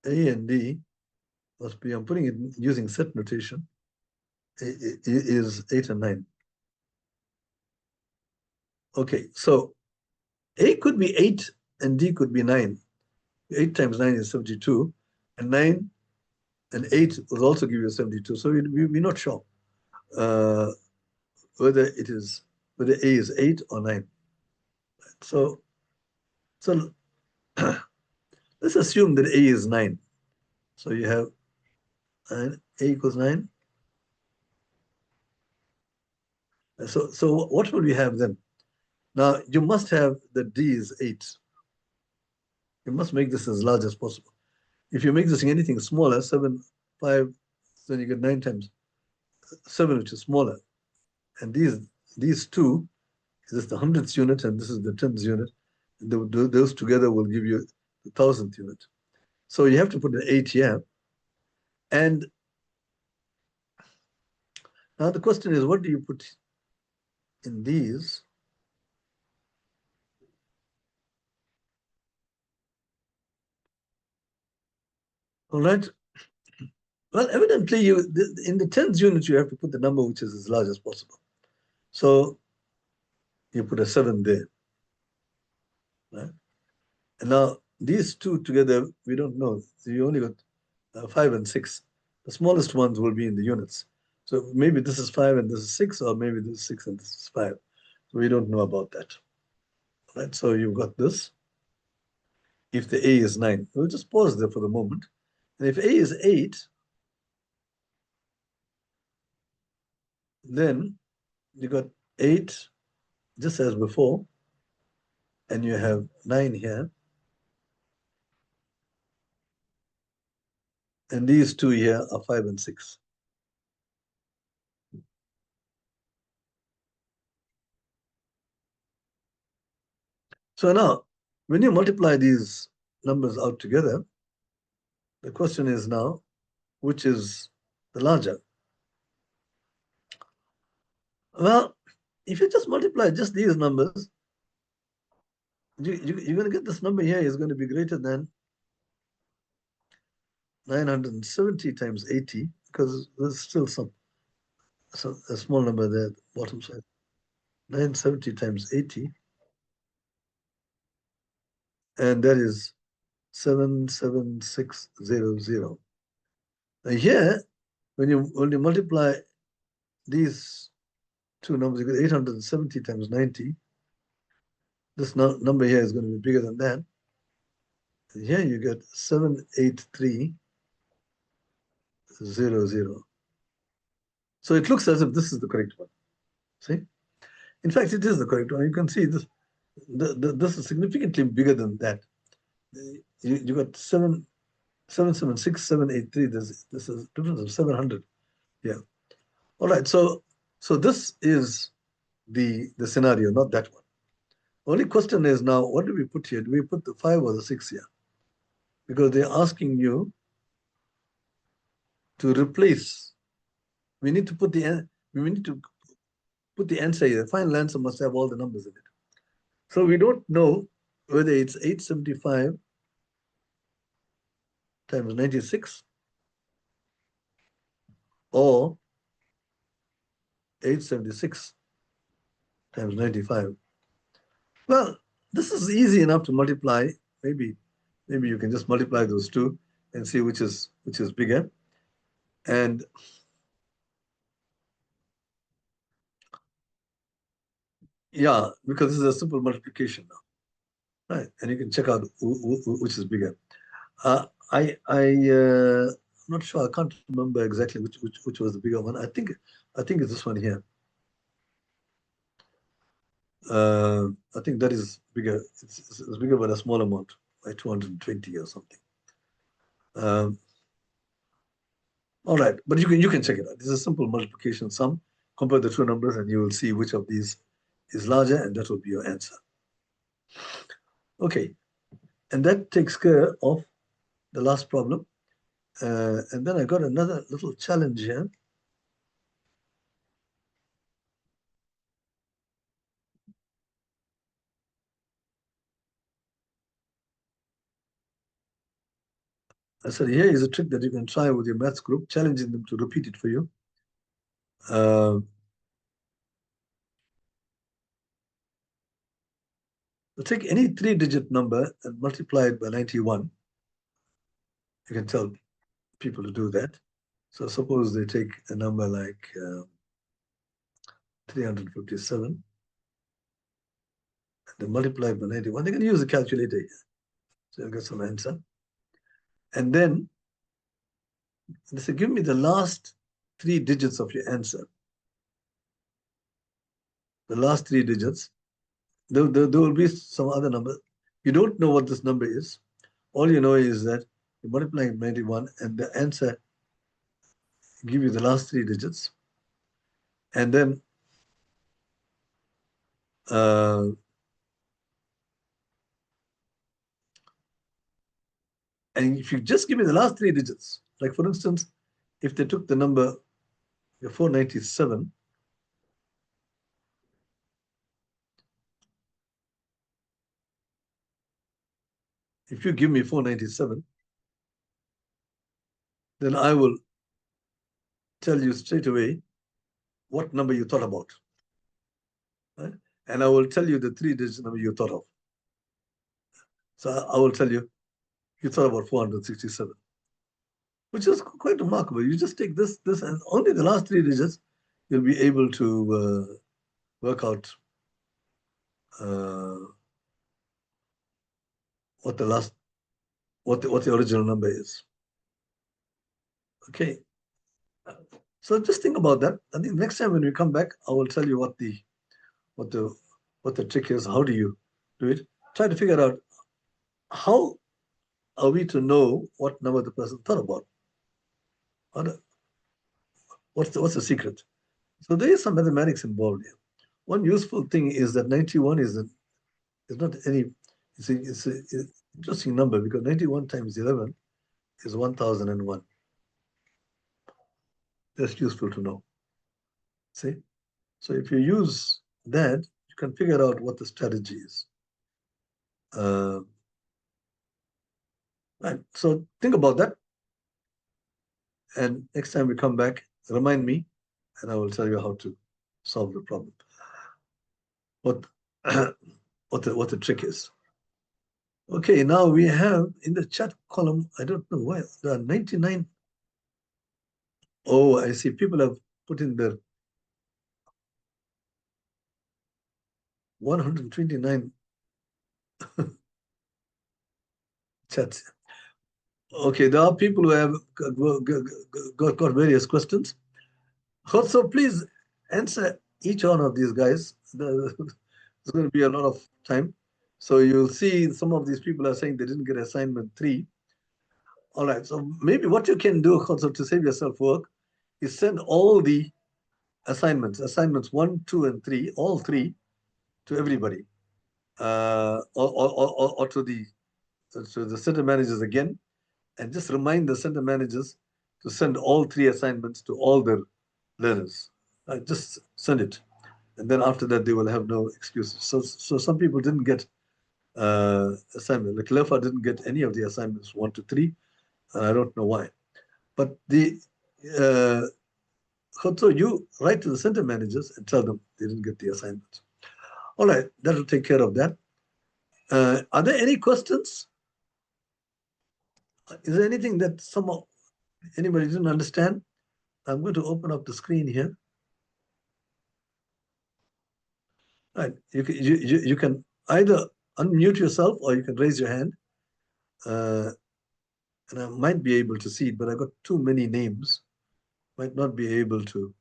A and D must be, I'm putting it using set notation, is 8 and 9. Okay, so A could be 8 and D could be 9. 8 times 9 is 72, and 9 and 8 will also give you 72. So we're not sure uh, whether A is 8 or 9. So let's assume that A is 9. So you have 9, A equals 9. So what will we have then? Now you must have that D is 8. You must make this as large as possible. If you make this anything smaller, 7, 5, then you get 9 times 7, which is smaller. And these two, this is the hundredths unit and this is the tens unit. Those together will give you the thousandth unit. So you have to put an 8 here. And now the question is, what do you put in these? All right. Well, evidently, in the tens unit, you have to put the number which is as large as possible. So you put a 7 there. Right? And now these two together, we don't know. So you only got 5 and 6. The smallest ones will be in the units. So maybe this is 5 and this is 6, or maybe this is 6 and this is 5. So we don't know about that. Right? So you've got this. If the A is 9, we'll just pause there for the moment. And if A is 8, then you got 8 just as before, and you have 9 here. And these two here are 5 and 6. So now, when you multiply these numbers out together, the question is now, which is the larger? Well, if you just multiply just these numbers, you're going to get this number here is going to be greater than 970 times 80, because there's still a small number there at the bottom side. 970 times 80, and that is 77600. Now here, when you multiply these two numbers, you get 870 times 90. This number here is going to be bigger than that. And here you get 78300. So it looks as if this is the correct one. See? In fact, it is the correct one. You can see this. This is significantly bigger than that. You got 776783. This is a difference of 700. Yeah. All right. So this is the scenario, not that one. Only question is now, what do we put here? Do we put the 5 or the 6 here? Because they're asking you to replace. We need to put the answer here. The final answer must have all the numbers in it. So we don't know whether it's 875 times 96 or 876 times 95. Well, this is easy enough to multiply. Maybe, maybe you can just multiply those two and see which is bigger. And yeah, because this is a simple multiplication now, right? And you can check out which is bigger. I'm not sure. I can't remember exactly which was the bigger one. I think it's this one here. I think that is bigger. It's bigger by a small amount, by 220 or something. Um, all right, but you can check it out. This is a simple multiplication sum. Compare the two numbers, and you will see which of these is larger, and that will be your answer. Okay, and that takes care of the last problem. And then I got another little challenge here. I said, here is a trick that you can try with your maths group, challenging them to repeat it for you. Uh, take any three-digit number and multiply it by 91. You can tell people to do that. So suppose they take a number like 357 and they multiply it by 91. They can use a calculator here. So you'll get some answer. And then they say, give me the last three digits of your answer. The last three digits. There will be some other number. You don't know what this number is. All you know is that you multiply 91 and the answer give you the last three digits. And then uh, and if you just give me the last three digits, like for instance, if they took the number 497, if you give me 497, then I will tell you straight away what number you thought about. Right? And I will tell you the three-digit number you thought of. So I will tell you thought about 467, which is quite remarkable. You just take this, and only the last three digits, you'll be able to work out uh, what the last, what the original number is. Okay. So just think about that. I think next time when we come back, I will tell you what the what the trick is. How do you do it? Try to figure out how are we to know what number the person thought about. What's the secret? So there is some mathematics involved here. One useful thing is that 91 is not any. It's a interesting number because 91 times 11 is 1001. That's useful to know. See? So if you use that, you can figure out what the strategy is. Uh, right. So think about that. And next time we come back, remind me, and I will tell you how to solve the problem. What what the trick is. Okay, now we have in the chat column, I don't know why, there are 99. Oh, I see. People have put in their 129 chats. Okay, there are people who have got various questions. Also, please answer each one of these guys. There's going to be a lot of time. So you'll see some of these people are saying they didn't get assignment 3. All right, so maybe what you can do also to save yourself work is send all the assignments 1, 2, and 3, all 3 to everybody, or to the center managers again, and just remind the center managers to send all 3 assignments to all their learners. Just send it, and then after that they will have no excuses. So some people didn't get assignment. Like Lefa didn't get any of the assignments 1 to 3. and I don't know why. But the uh, so you write to the center managers and tell them they didn't get the assignments. All right, that will take care of that. Are there any questions? Is there anything that somehow anybody didn't understand? I'm going to open up the screen here. Right, you can either unmute yourself or you can raise your hand. Uh, and I might be able to see it, but I got too many names. Might not be able to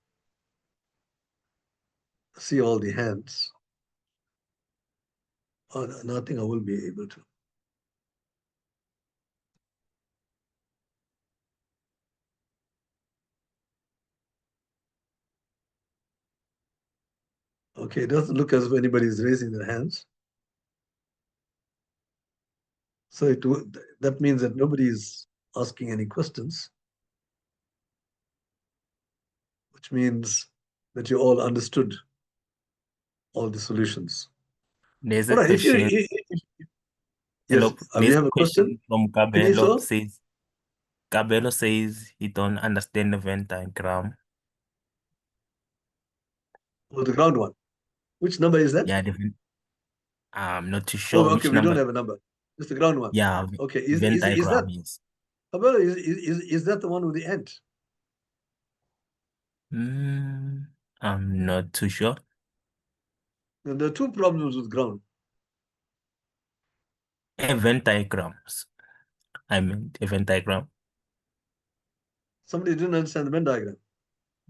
see all the hands. Oh, no, I think I will be able to. Okay, it doesn't look as if anybody is raising their hands. So that means that nobody is asking any questions, which means that you all understood all the solutions. There's All a right, question. yes, Hello, we there's have a a question. question from Finish, Gabello. so? Says Gabello says he don't understand the Venn diagram. Oh, the ground one. Which number is that? Yeah, I'm not too Oh, sure okay, which we don't number. have a number. Just the ground one. Yeah, Okay, Venn is that diagram is. Abel, is that the one with the ant? Mm, I'm not too sure. And there are two problems with ground. Venn diagrams. I meant a Venn diagram. Somebody didn't understand the Venn diagram.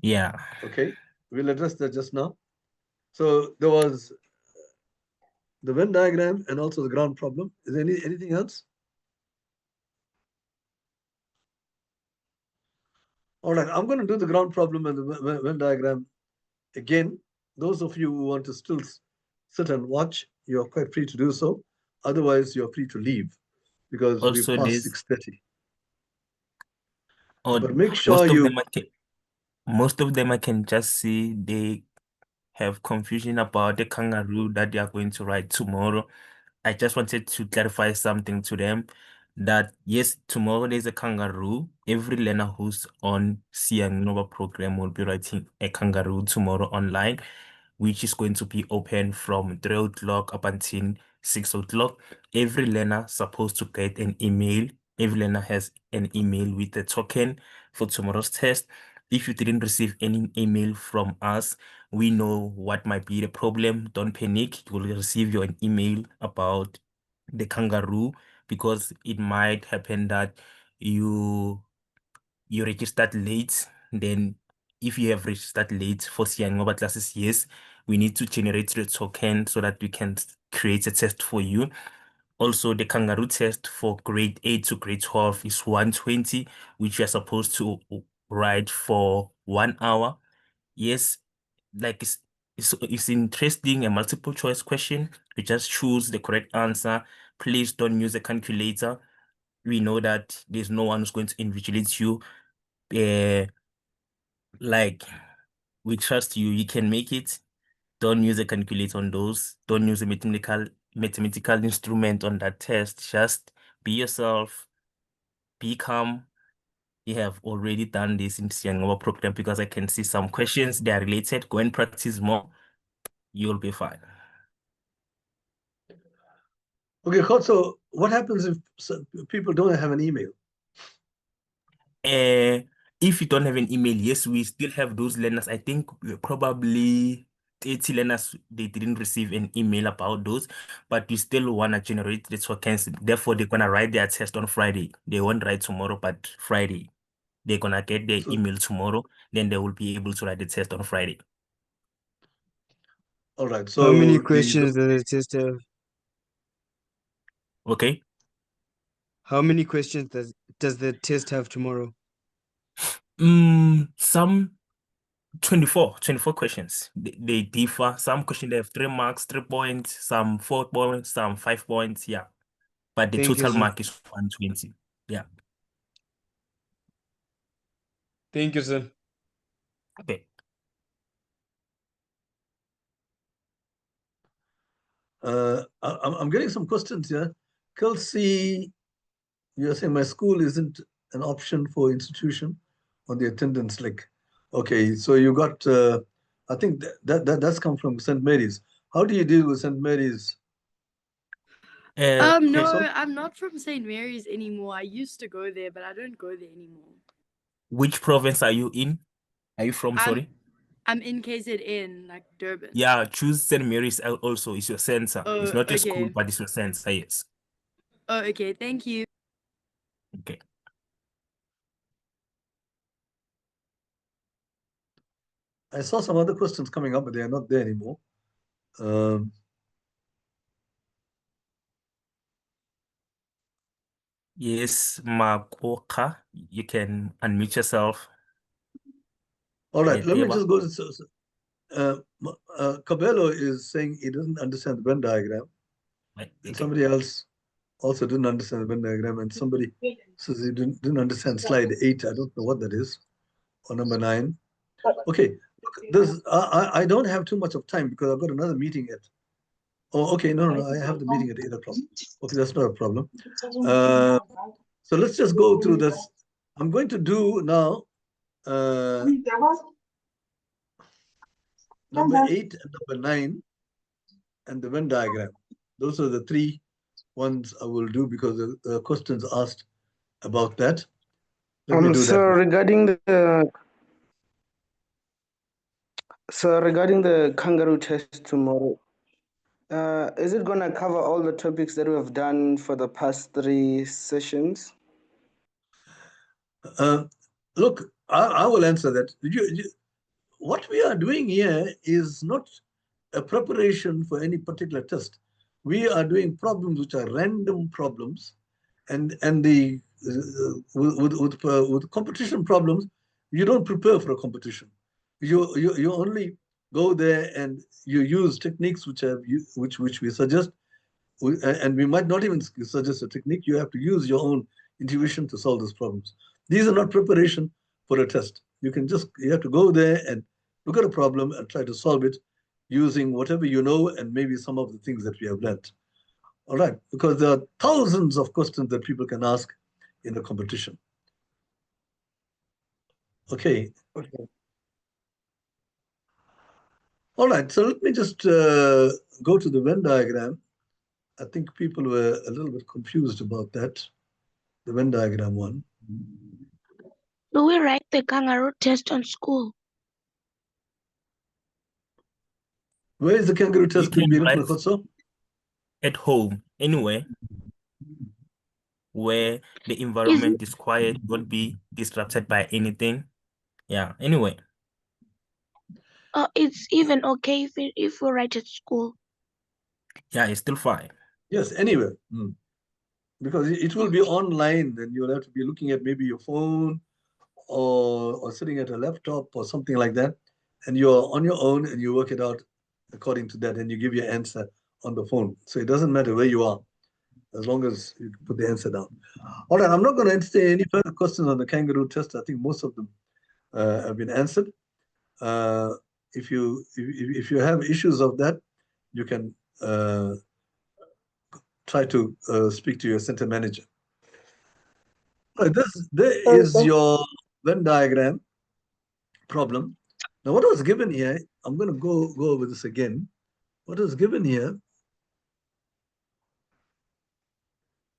Yeah. Okay, we'll address that just now. So there was the Venn diagram and also the ground problem. Is there anything else? All right, I'm going to do the ground problem and the Venn diagram again. Those of you who want to still sit and watch, you're quite free to do so. Otherwise, you're free to leave because we've Also, passed there's 6:30. or But make sure most of them you, I can most of them I can just see they have confusion about the kangaroo that they are going to write tomorrow. I just wanted to clarify something to them that yes, tomorrow there's a kangaroo. Every learner who's on Siyanqoba program will be writing a kangaroo tomorrow online, which is going to be open from 3 o'clock up until 6 o'clock. Every learner supposed to get an email. Every learner has an email with a token for tomorrow's test. If you didn't receive any email from us, we know what might be the problem. Don't panic. You will receive your email about the kangaroo because it might happen that you you registered late. Then if you have registered late for Siyanqoba classes, yes, we need to generate the token so that we can create a test for you. Also, the kangaroo test for grade 8 to grade 12 is 120, which you are supposed to write for 1 hour. Yes, like it's interesting, a multiple choice question. You just choose the correct answer. Please don't use a calculator. We know that there's no one who's going to invigilate you. Uh, like we trust you. You can make it. Don't use a calculator on those. Don't use a mathematical instrument on that test. Just be yourself. Be calm. You have already done this in Siyanqoba program because I can see some questions they are related. Go and practice more. You'll be fine. okay, so what happens if people don't have an email? Uh, if you don't have an email, yes, we still have those learners. I think probably 30 learners, they didn't receive an email about those, but we still want to generate the tokens. Therefore, they're going to write their test on Friday. They won't write tomorrow, but Friday. They're going to get their So, email tomorrow. Then they will be able to write the test on Friday. all right, How many so questions does the test have? Okay. How many questions does the test have tomorrow? Some 24 questions. They differ. Some questions they have 3 marks, 3 points, some 4 points, some 5 points. Yeah. But the Thank you, total sir. mark is 120. Yeah. Thank you, sir. Okay. I'm getting some questions here. Kelsey, you're saying my school isn't an option for institution on the attendance link? Okay, so you got, I think that's come from St. Mary's. How do you deal with St. Mary's? Uh, No, So, I'm not from St. Mary's anymore. I used to go there, but I don't go there anymore. which province are you in? Are you from, sorry? I'm in KZN, like Durban. Yeah, choose St. Mary's also. It's your center. It's Oh, not a school, okay. but it's your center, yes. Oh, okay. Thank you. Okay. I saw some other questions coming up, but they are not there anymore. Yes, Makoka, you can unmute yourself. All right, let me Yeba. just go to Cabello is saying he doesn't understand the Venn diagram, and Okay. somebody else also didn't understand the Venn diagram, and somebody says he didn't understand slide 8. I don't know what that is, or number 9. Okay, look, I don't have too much of time because I've got another meeting at. Oh, okay, no, I have the meeting at 8 o'clock. Okay, that's not a problem. So let's just go through this. I'm going to do now number 8 and number 9 and the Venn diagram. Those are the 3 ones I will do because the questions asked about that. Let me do So that. regarding the kangaroo test tomorrow, is it gonna cover all the topics that we have done for the past 3 sessions? Look, I will answer that. What we are doing here is not a preparation for any particular test. We are doing problems which are random problems, and the with competition problems, you don't prepare for a competition. You only go there and you use techniques which we suggest, and we might not even suggest a technique. You have to use your own intuition to solve those problems. These are not preparation for a test. You have to go there and look at a problem and try to solve it using whatever you know and maybe some of the things that we have learned. All right, because there are thousands of questions that people can ask in the competition. Okay. All right, so let me just go to the Venn diagram. I think people were a little bit confused about that, the Venn diagram one. Do we write the kangaroo test on school? Where is the kangaroo test going to be written, Khotso? At home, anywhere where the environment is quiet, won't be disrupted by anything. Yeah, anyway. It's even okay if we write at school. Yeah, it's still fine. Yes, anywhere. Because it will be online, then you'll have to be looking at maybe your phone or sitting at a laptop or something like that. And you're on your own and you work it out according to that and you give your answer on the phone. So it doesn't matter where you are, as long as you put the answer down. All right, I'm not going to entertain any further questions on the kangaroo test. I think most of them have been answered. If you have issues of that, you can try to speak to your center manager. All right, there is your Venn diagram problem. Now, what was given here, I'm going to go over this again. What was given here,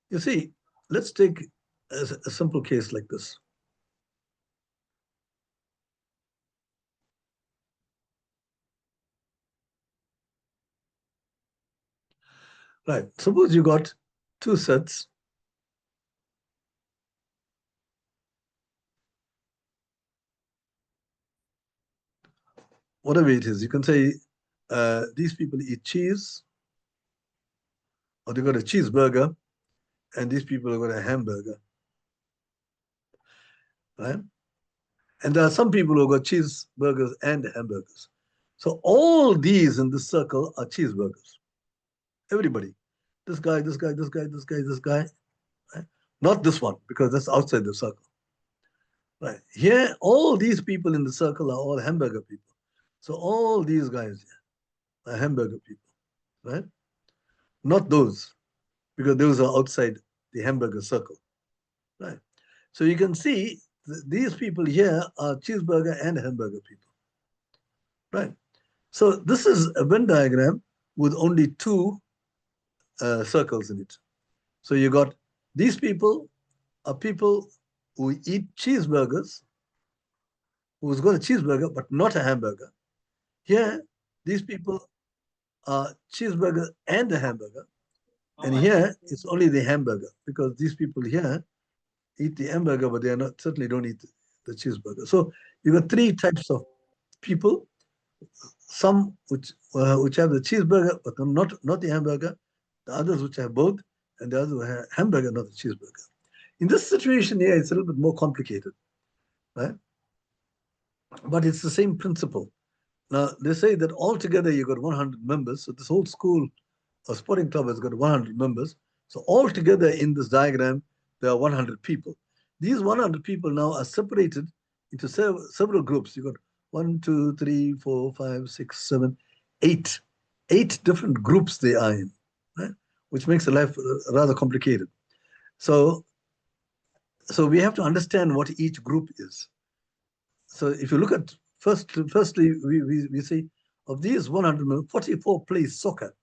you see, let's take a simple case like this. Right, suppose you got 2 sets. Whatever it is, you can say these people eat cheese, or they got a cheeseburger, and these people have got a hamburger, right? And there are some people who got cheeseburgers and hamburgers. So all these in this circle are cheeseburgers. Everybody. This guy, this guy, this guy, this guy, this guy. Right? Not this one, because that's outside the circle. Right. Here, all these people in the circle are all hamburger people. So all these guys here are hamburger people, right? Not those, because those are outside the hamburger circle. Right. So you can see these people here are cheeseburger and hamburger people, right? So this is a Venn diagram with only two circles in it. So you got these people are people who eat cheeseburgers, who's got a cheeseburger but not a hamburger. Here, these people are cheeseburger and a hamburger. And here, it's only the hamburger because these people here eat the hamburger, but they are not certainly don't eat the cheeseburger. So you got three types of people: some which have the cheeseburger, but not the hamburger; the others which have both, and the others who have hamburger, not the cheeseburger. In this situation here, it's a little bit more complicated, right? But it's the same principle. Now they say that altogether you got 100 members. So this whole school or sporting club has got 100 members. So altogether in this diagram, there are 100 people. These 100 people now are separated into several groups. You got 1, 2, 3, 4, 5, 6, 7, 8. 8 different groups they are in, right? Which makes the life rather complicated. So we have to understand what each group is. So if you look at firstly, we say of these 100, 44 play soccer.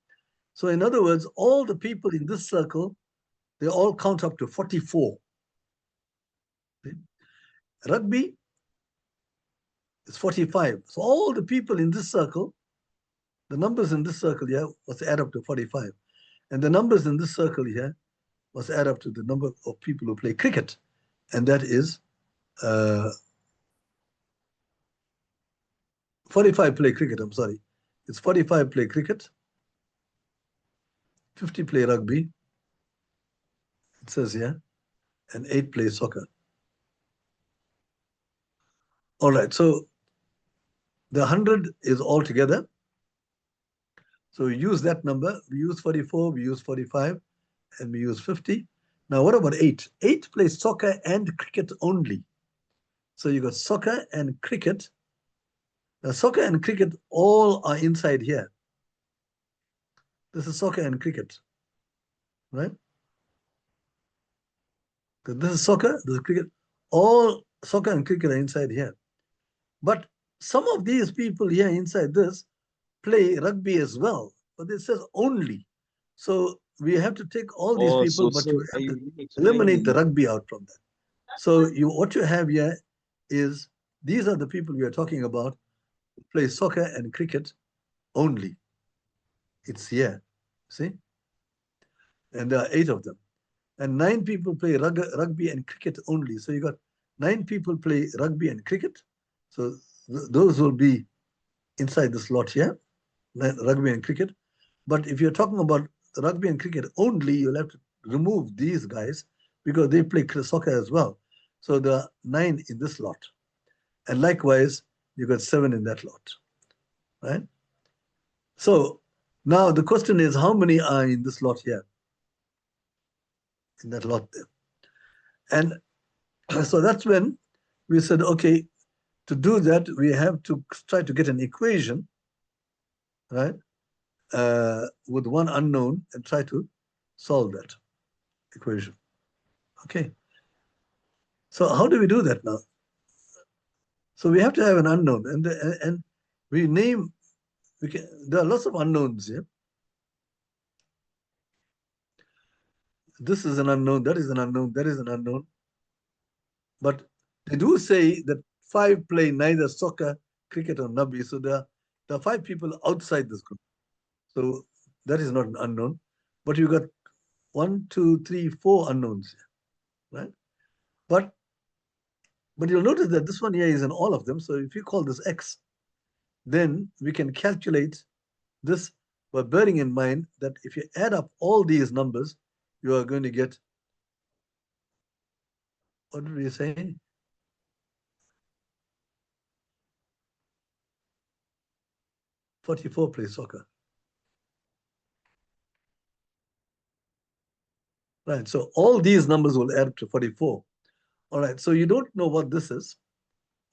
So in other words, all the people in this circle, they all count up to 44. Okay? Rugby is 45. So all the people in this circle, the numbers in this circle here must add up to 45. And the numbers in this circle here must add up to the number of people who play cricket. And that is 45 play cricket, I'm sorry. It's 45 play cricket, 50 play rugby, it says here, and 8 play soccer. All right, so the 100 is all together. So we use that number. We use 44, we use 45, and we use 50. Now, what about 8? 8 plays soccer and cricket only. So you got soccer and cricket. Now, soccer and cricket all are inside here. This is soccer and cricket, right? This is soccer, this is cricket. All soccer and cricket are inside here. But some of these people here inside this play rugby as well, but it says only. So we have to take all these people, but you have to eliminate the rugby out from that. So what you have here is these are the people we are talking about who play soccer and cricket only. It's here, see? And there are 8 of them. And 9 people play rugby and cricket only. So you got 9 people play rugby and cricket. So those will be inside this lot here, rugby and cricket. But if you're talking about rugby and cricket only, you'll have to remove these guys because they play soccer as well. So there are 9 in this lot. And likewise, you got 7 in that lot, right? So now the question is, how many are in this lot here? In that lot there. And so that's when we said, okay, to do that, we have to try to get an equation, right, with one unknown and try to solve that equation. Okay. So how do we do that now? So we have to have an unknown, and we name. There are lots of unknowns here. This is an unknown. That is an unknown. That is an unknown. But they do say that 5 play neither soccer, cricket, or rugby. So there are 5 people outside this group. So that is not an unknown. But you got 1, 2, 3, 4 unknowns here, right? But you'll notice that this one here is in all of them. So if you call this X, then we can calculate this by bearing in mind that if you add up all these numbers, you are going to get, what did we say? "44 play soccer." Right, so all these numbers will add up to 44. All right, so you don't know what this is.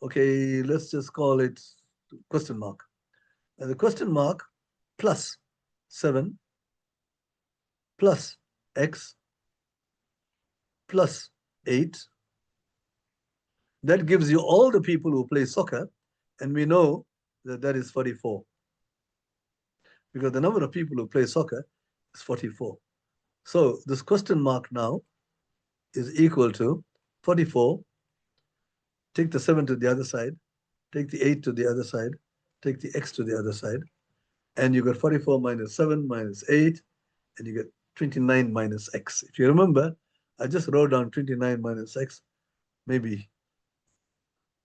Okay, let's just call it question mark. And the question mark plus 7 plus X plus 8 That gives you all the people who play soccer, and we know that that is 44. Because the number of people who play soccer is 44. So this question mark now is equal to 44. Take the 7 to the other side, take the 8 to the other side, take the x to the other side, and you got 44 minus 7 minus 8, and you get 29 minus x. If you remember, I just wrote down 29 minus x. Maybe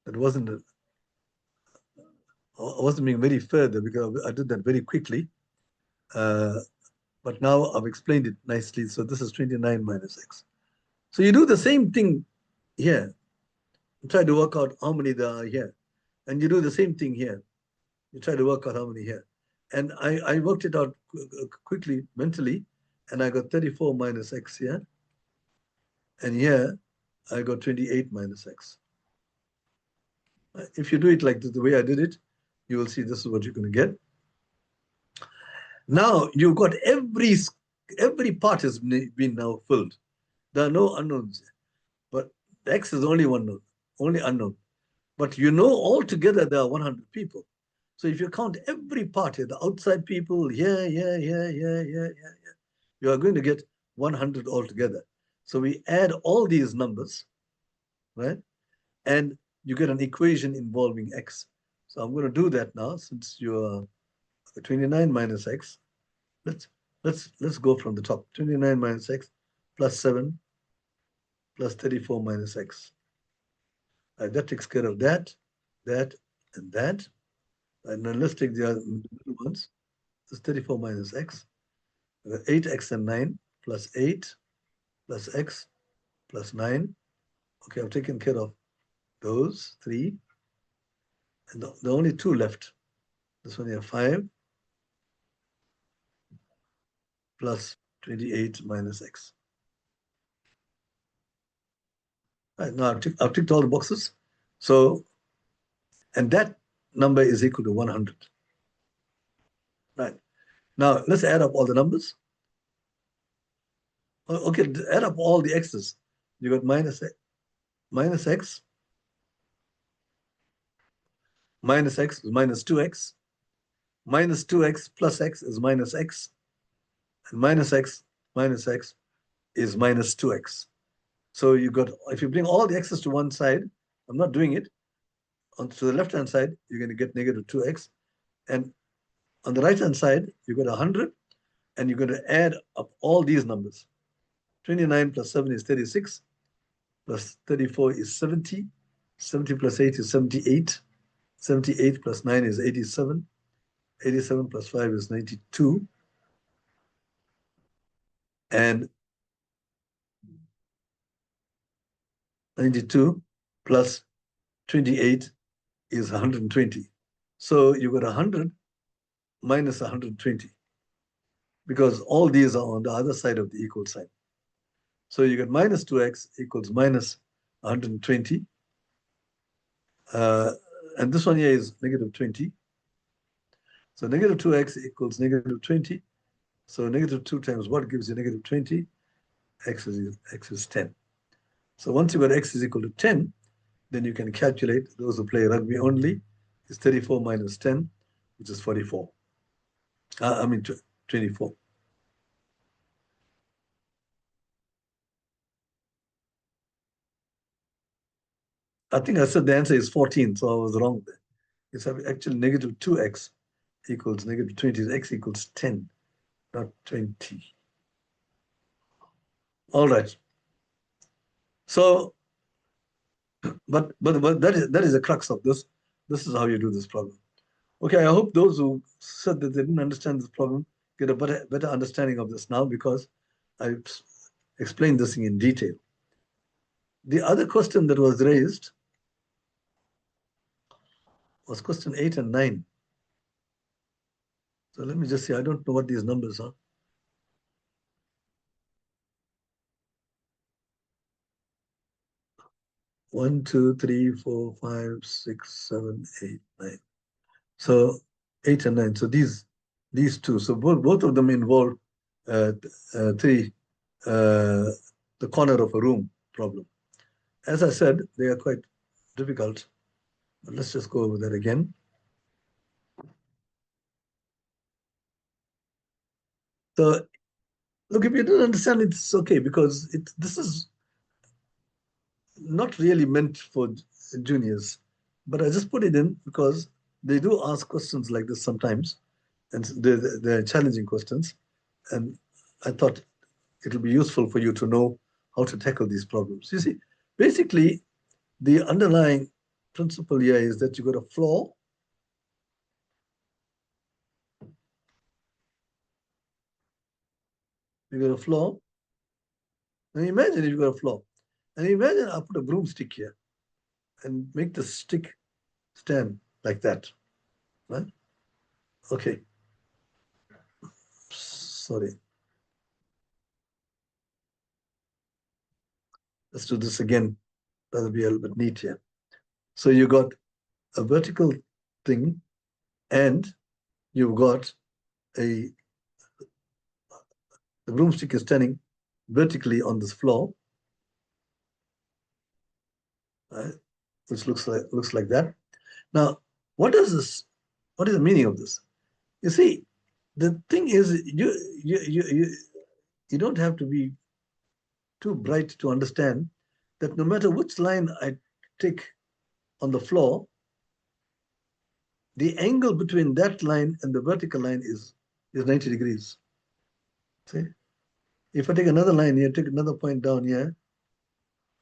that wasn't, I wasn't being very further because I did that very quickly. But now I've explained it nicely. So this is 29 minus x. So you do the same thing here. You try to work out how many there are here. And you do the same thing here. You try to work out how many here. And I worked it out quickly, mentally, and I got 34 minus x here. And here, I got 28 minus x. If you do it like the way I did it, you will see this is what you're going to get. Now, you've got every part has been now filled. There are no unknowns. But x is only one known, only unknown. But you know altogether there are 100 people. So if you count every part here, the outside people, here, you are going to get 100 altogether. So we add all these numbers, right? And you get an equation involving x. So I'm going to do that now since you're 29 minus x. Let's go from the top. 29 minus x plus 7 plus 34 minus x. That takes care of that, and that. And then let's take the other middle ones. This is 34 minus x. 8x and 9 plus 8 plus x plus 9. Okay, I've taken care of those 3. And the only 2 left. This one here, 5 plus 28 minus x. Right, now I've ticked all the boxes. So, and that number is equal to 100. Right. Now, let's add up all the numbers. Okay, add up all the x's. You got minus x, minus x is minus 2x. Minus 2x plus x is minus x. And minus x is minus 2x. So you got, if you bring all the x's to one side, I'm not doing it, to the left-hand side, you're going to get negative 2x. And on the right-hand side, you got 100, and you're going to add up all these numbers. 29 plus 7 is 36, plus 34 is 70, 70 plus 8 is 78, 78 plus 9 is 87, 87 plus 5 is 92, and 92 plus 28 is 120. So you got 100 minus 120, because all these are on the other side of the equal sign. So you get minus 2x equals minus 120. And this one here is negative 20. So negative 2x equals negative 20. So negative 2 times what gives you negative 20? X is 10. So once you got x is equal to 10, then you can calculate, those who play rugby only, is 34 minus 10, which is 44. 24. I think I said the answer is 14, so I was wrong there. It's actually negative 2x equals negative 20. X equals 10, not 20. All right. So, but that is the crux of this. This is how you do this problem. Okay, I hope those who said that they didn't understand this problem get a better understanding of this now, because I explained this thing in detail. The other question that was raised was question 8 and 9. So let me just see, I don't know what these numbers are. One, two, three, 4, 5, 6, 7, 8, 9. So 8 and 9. So these two. So both of them involve the corner of a room problem. As I said, they are quite difficult. But let's just go over that again. So, look, if you don't understand it, it's okay, because this is not really meant for juniors. But I just put it in because they do ask questions like this sometimes, and they're challenging questions. And I thought it'll be useful for you to know how to tackle these problems. You see, basically, the underlying principle here is that you got a floor. You got a floor. Now imagine if you got a floor. And imagine I put a broomstick here and make the stick stand like that. Right? Okay. Sorry. Let's do this again. That'll be a little bit neat here. So you got a vertical thing, and you've got the broomstick is standing vertically on this floor, right? Which looks like that. Now, what is this? What is the meaning of this? You see, the thing is, you don't have to be too bright to understand that no matter which line I take on the floor, the angle between that line and the vertical line is 90 degrees. See? If I take another line here, take another point down here,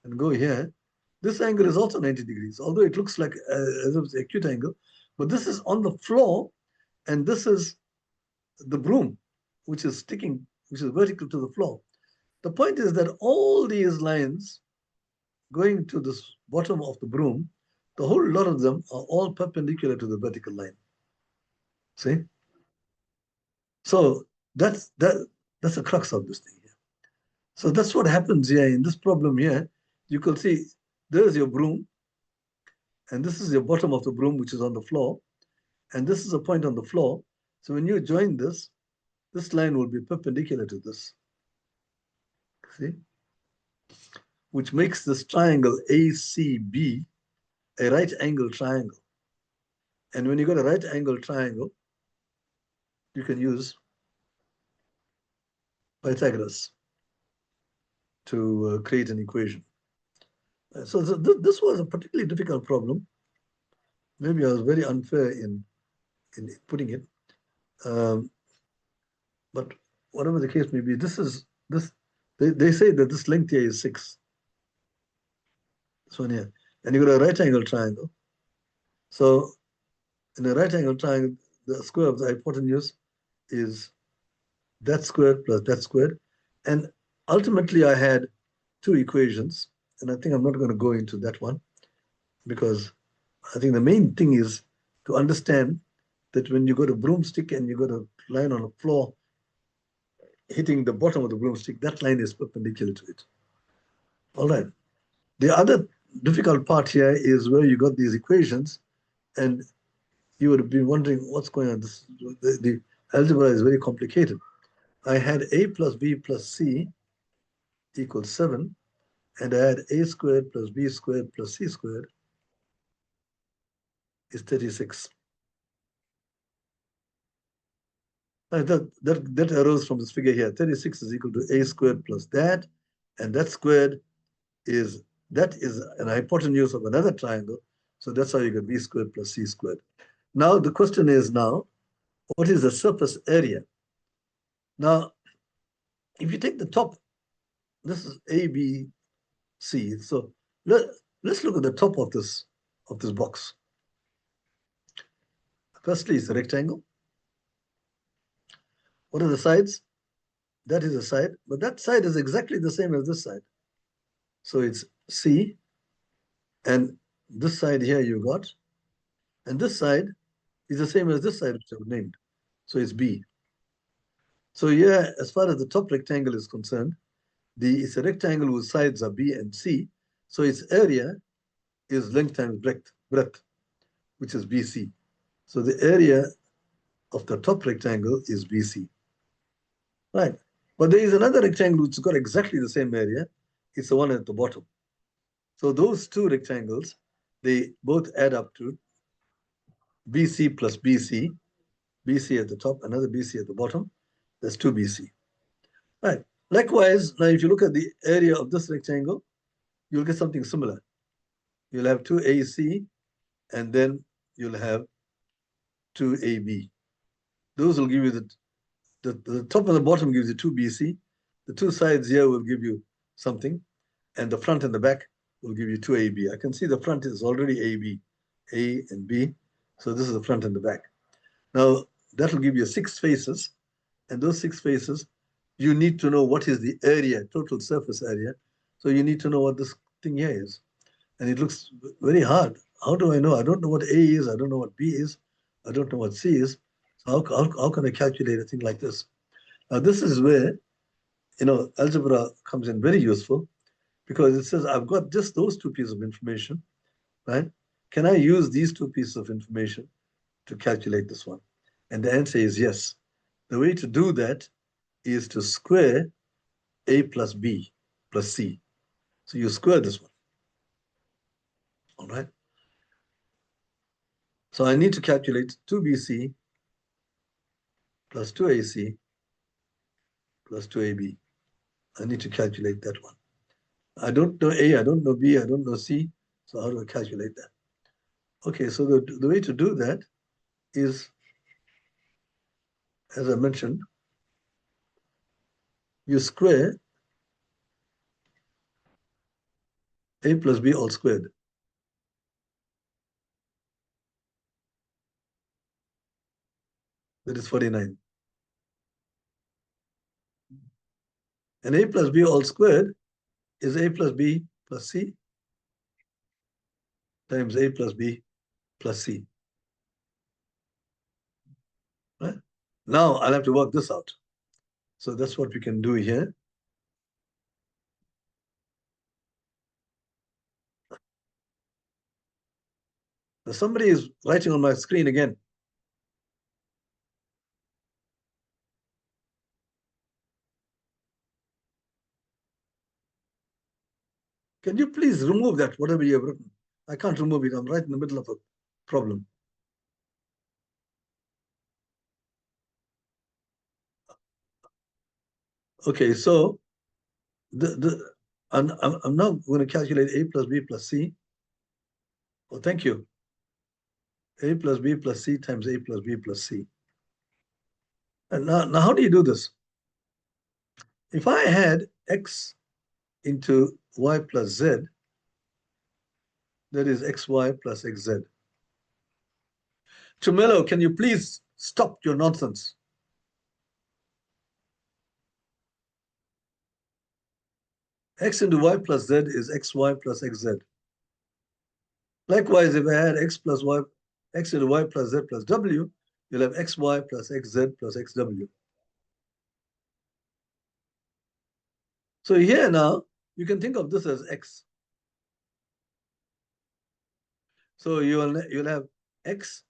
and go here, this angle is also 90 degrees, although it looks like as if it's an acute angle, but this is on the floor, and this is the broom, which is vertical to the floor. The point is that all these lines going to this bottom of the broom, the whole lot of them are all perpendicular to the vertical line. See? So that's the crux of this thing here. So that's what happens here in this problem here. You can see there's your broom, and this is your bottom of the broom, which is on the floor, and this is a point on the floor. So when you join this line will be perpendicular to this. See? Which makes this triangle ACB a right angle triangle. And when you got a right angle triangle, you can use Pythagoras to create an equation. So this was a particularly difficult problem. Maybe I was very unfair in putting it. But whatever the case may be, they say that this length here is 6. This one here. And you got a right angle triangle. So in a right angle triangle, the square of the hypotenuse is that squared plus that squared. And ultimately, I had 2 equations. And I think I'm not going to go into that one, because I think the main thing is to understand that when you got a broomstick and you got a line on the floor hitting the bottom of the broomstick, that line is perpendicular to it. All right. The other difficult part here is where you got these equations, and you would have been wondering what's going on. The algebra is very complicated. I had a plus b plus c equals 7, and I had a squared plus b squared plus c squared is 36. That arose from this figure here. 36 is equal to a squared plus that, and that squared is an hypotenuse of another triangle. So that's how you get b squared plus c squared. Now the question is what is the surface area? Now, if you take the top, this is A, B, C. So let's look at the top of this box. Firstly, it's a rectangle. What are the sides? That is a side, but that side is exactly the same as this side. So it's C, and this side here you got, and this side is the same as this side which I've named. So it's B. So here, as far as the top rectangle is concerned, it's a rectangle whose sides are B and C. So its area is length times breadth, which is BC. So the area of the top rectangle is BC. Right. But there is another rectangle which has got exactly the same area. It's the one at the bottom. So those 2 rectangles they both add up to BC plus BC, BC at the top, another BC at the bottom. That's 2 BC. Right. Likewise, now if you look at the area of this rectangle, you'll get something similar. You'll have 2 AC, and then you'll have 2 AB. Those will give you the top and the bottom gives you 2 BC. The two sides here will give you something, and the front and the back will give you 2 AB. I can see the front is already AB, A and B. So this is the front and the back. Now, that will give you 6 faces, and those 6 faces, you need to know what is the area, total surface area. So you need to know what this thing here is. And it looks very hard. How do I know? I don't know what A is. I don't know what B is. I don't know what C is. So how can I calculate a thing like this? Now, this is where, algebra comes in very useful, because it says, I've got just those 2 pieces of information, right? Can I use these 2 pieces of information to calculate this one? And the answer is yes. The way to do that is to square A plus B plus C. So you square this one, all right? So I need to calculate 2BC plus 2AC plus 2AB. I need to calculate that one. I don't know A, I don't know B, I don't know C. So how do I calculate that? Okay, so the way to do that is, as I mentioned, you square A plus B all squared. That is 49. And A plus B all squared is A plus B plus C times A plus B plus C. Right? Now I'll have to work this out. So that's what we can do here. Now somebody is writing on my screen again. Can you please remove that, whatever you have written? I can't remove it. I'm right in the middle of a problem. Okay, so I'm now going to calculate A plus B plus C. Oh, thank you. A plus B plus C times A plus B plus C. And now how do you do this? If I had X into Y plus Z, that is XY plus XZ. Chumelo, can you please stop your nonsense? X into Y plus Z is XY plus XZ. Likewise, if I had X plus Y, X into Y plus Z plus W, you'll have XY plus XZ plus XW. So here now, you can think of this as X. So you'll have X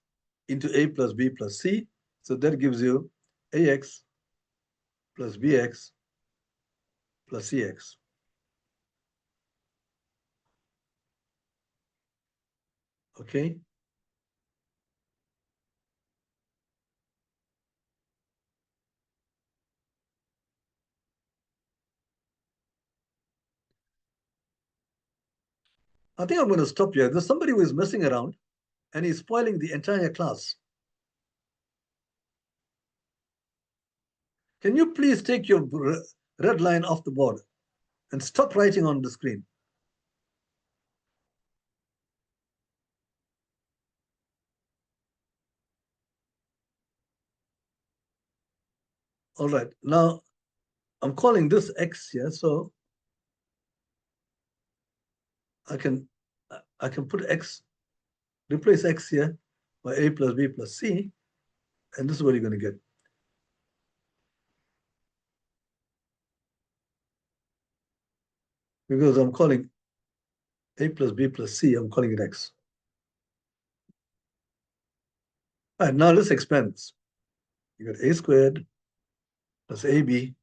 into A plus B plus C. So that gives you AX plus BX plus CX. Okay. I think I'm going to stop here. There's somebody who is messing around and he's spoiling the entire class. Can you please take your red line off the board and stop writing on the screen? All right, now I'm calling this X here, so I can put X, replace X here by A plus B plus C, and this is what you're going to get. Because I'm calling A plus B plus C, I'm calling it X. All right, now let's expand this. You got A squared plus AB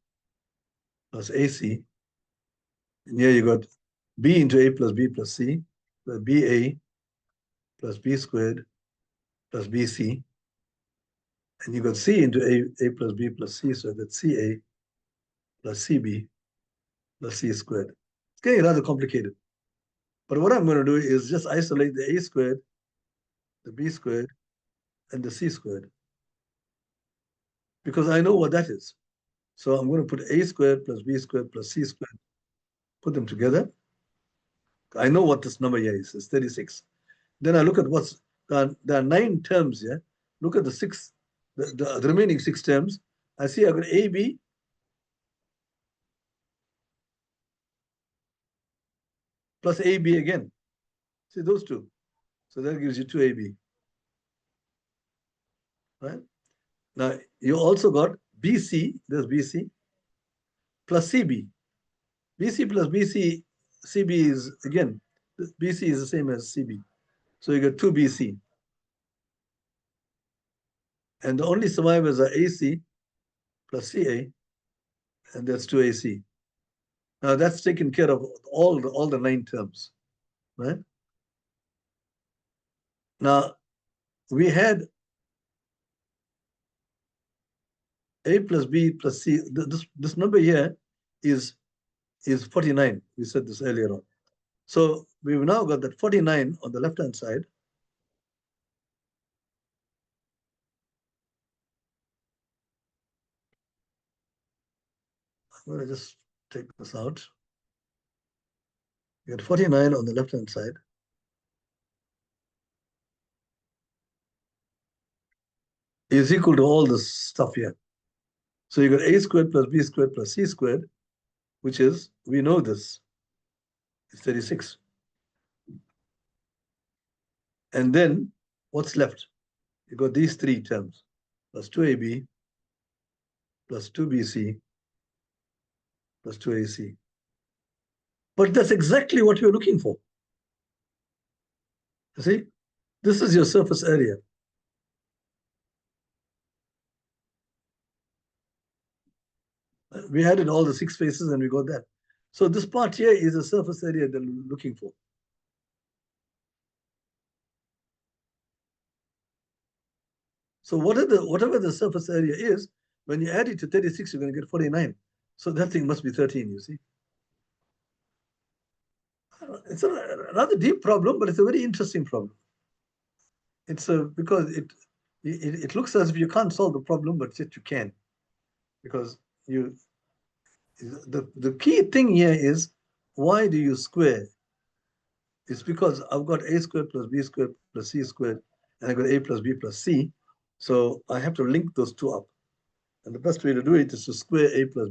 plus AC. And here you got B into A plus B plus C, plus BA plus B squared plus BC. And you got C into A plus B plus C, so that's CA plus CB plus C squared. It's getting rather complicated. But what I'm going to do is just isolate the A squared, the B squared, and the C squared. Because I know what that is. So I'm going to put A squared plus B squared plus C squared, put them together. I know what this number here is, it's 36. Then I look at what's, there are 9 terms here. Look at the remaining 6 terms. I see I've got AB plus AB again. See those two. So that gives you 2AB. Right? Now you also got BC, there's BC, plus CB. BC plus BC, CB is, again, BC is the same as CB. So you get 2BC. And the only survivors are AC plus CA, and that's 2AC. Now that's taken care of all the 9 terms, right? Now we had A plus B plus C. This number here is 49. We said this earlier on. So we've now got that 49 on the left-hand side. I'm going to just take this out. You got 49 on the left-hand side. Is equal to all this stuff here. So you got A squared plus B squared plus C squared, which is, we know this, it's 36. And then what's left? You got these 3 terms, plus 2AB, plus 2BC, plus 2AC. But that's exactly what you're looking for. You see, this is your surface area. We added all the 6 faces and we got that. So this part here is a surface area that we're looking for. So whatever the surface area is, when you add it to 36, you're going to get 49. So that thing must be 13, you see. It's a rather deep problem, but it's a very interesting problem. It's because it looks as if you can't solve the problem, but yet you can. Because the key thing here is, why do you square? It's because I've got A squared plus B squared plus C squared, and I've got A plus B plus C. So I have to link those two up. And the best way to do it is to square A plus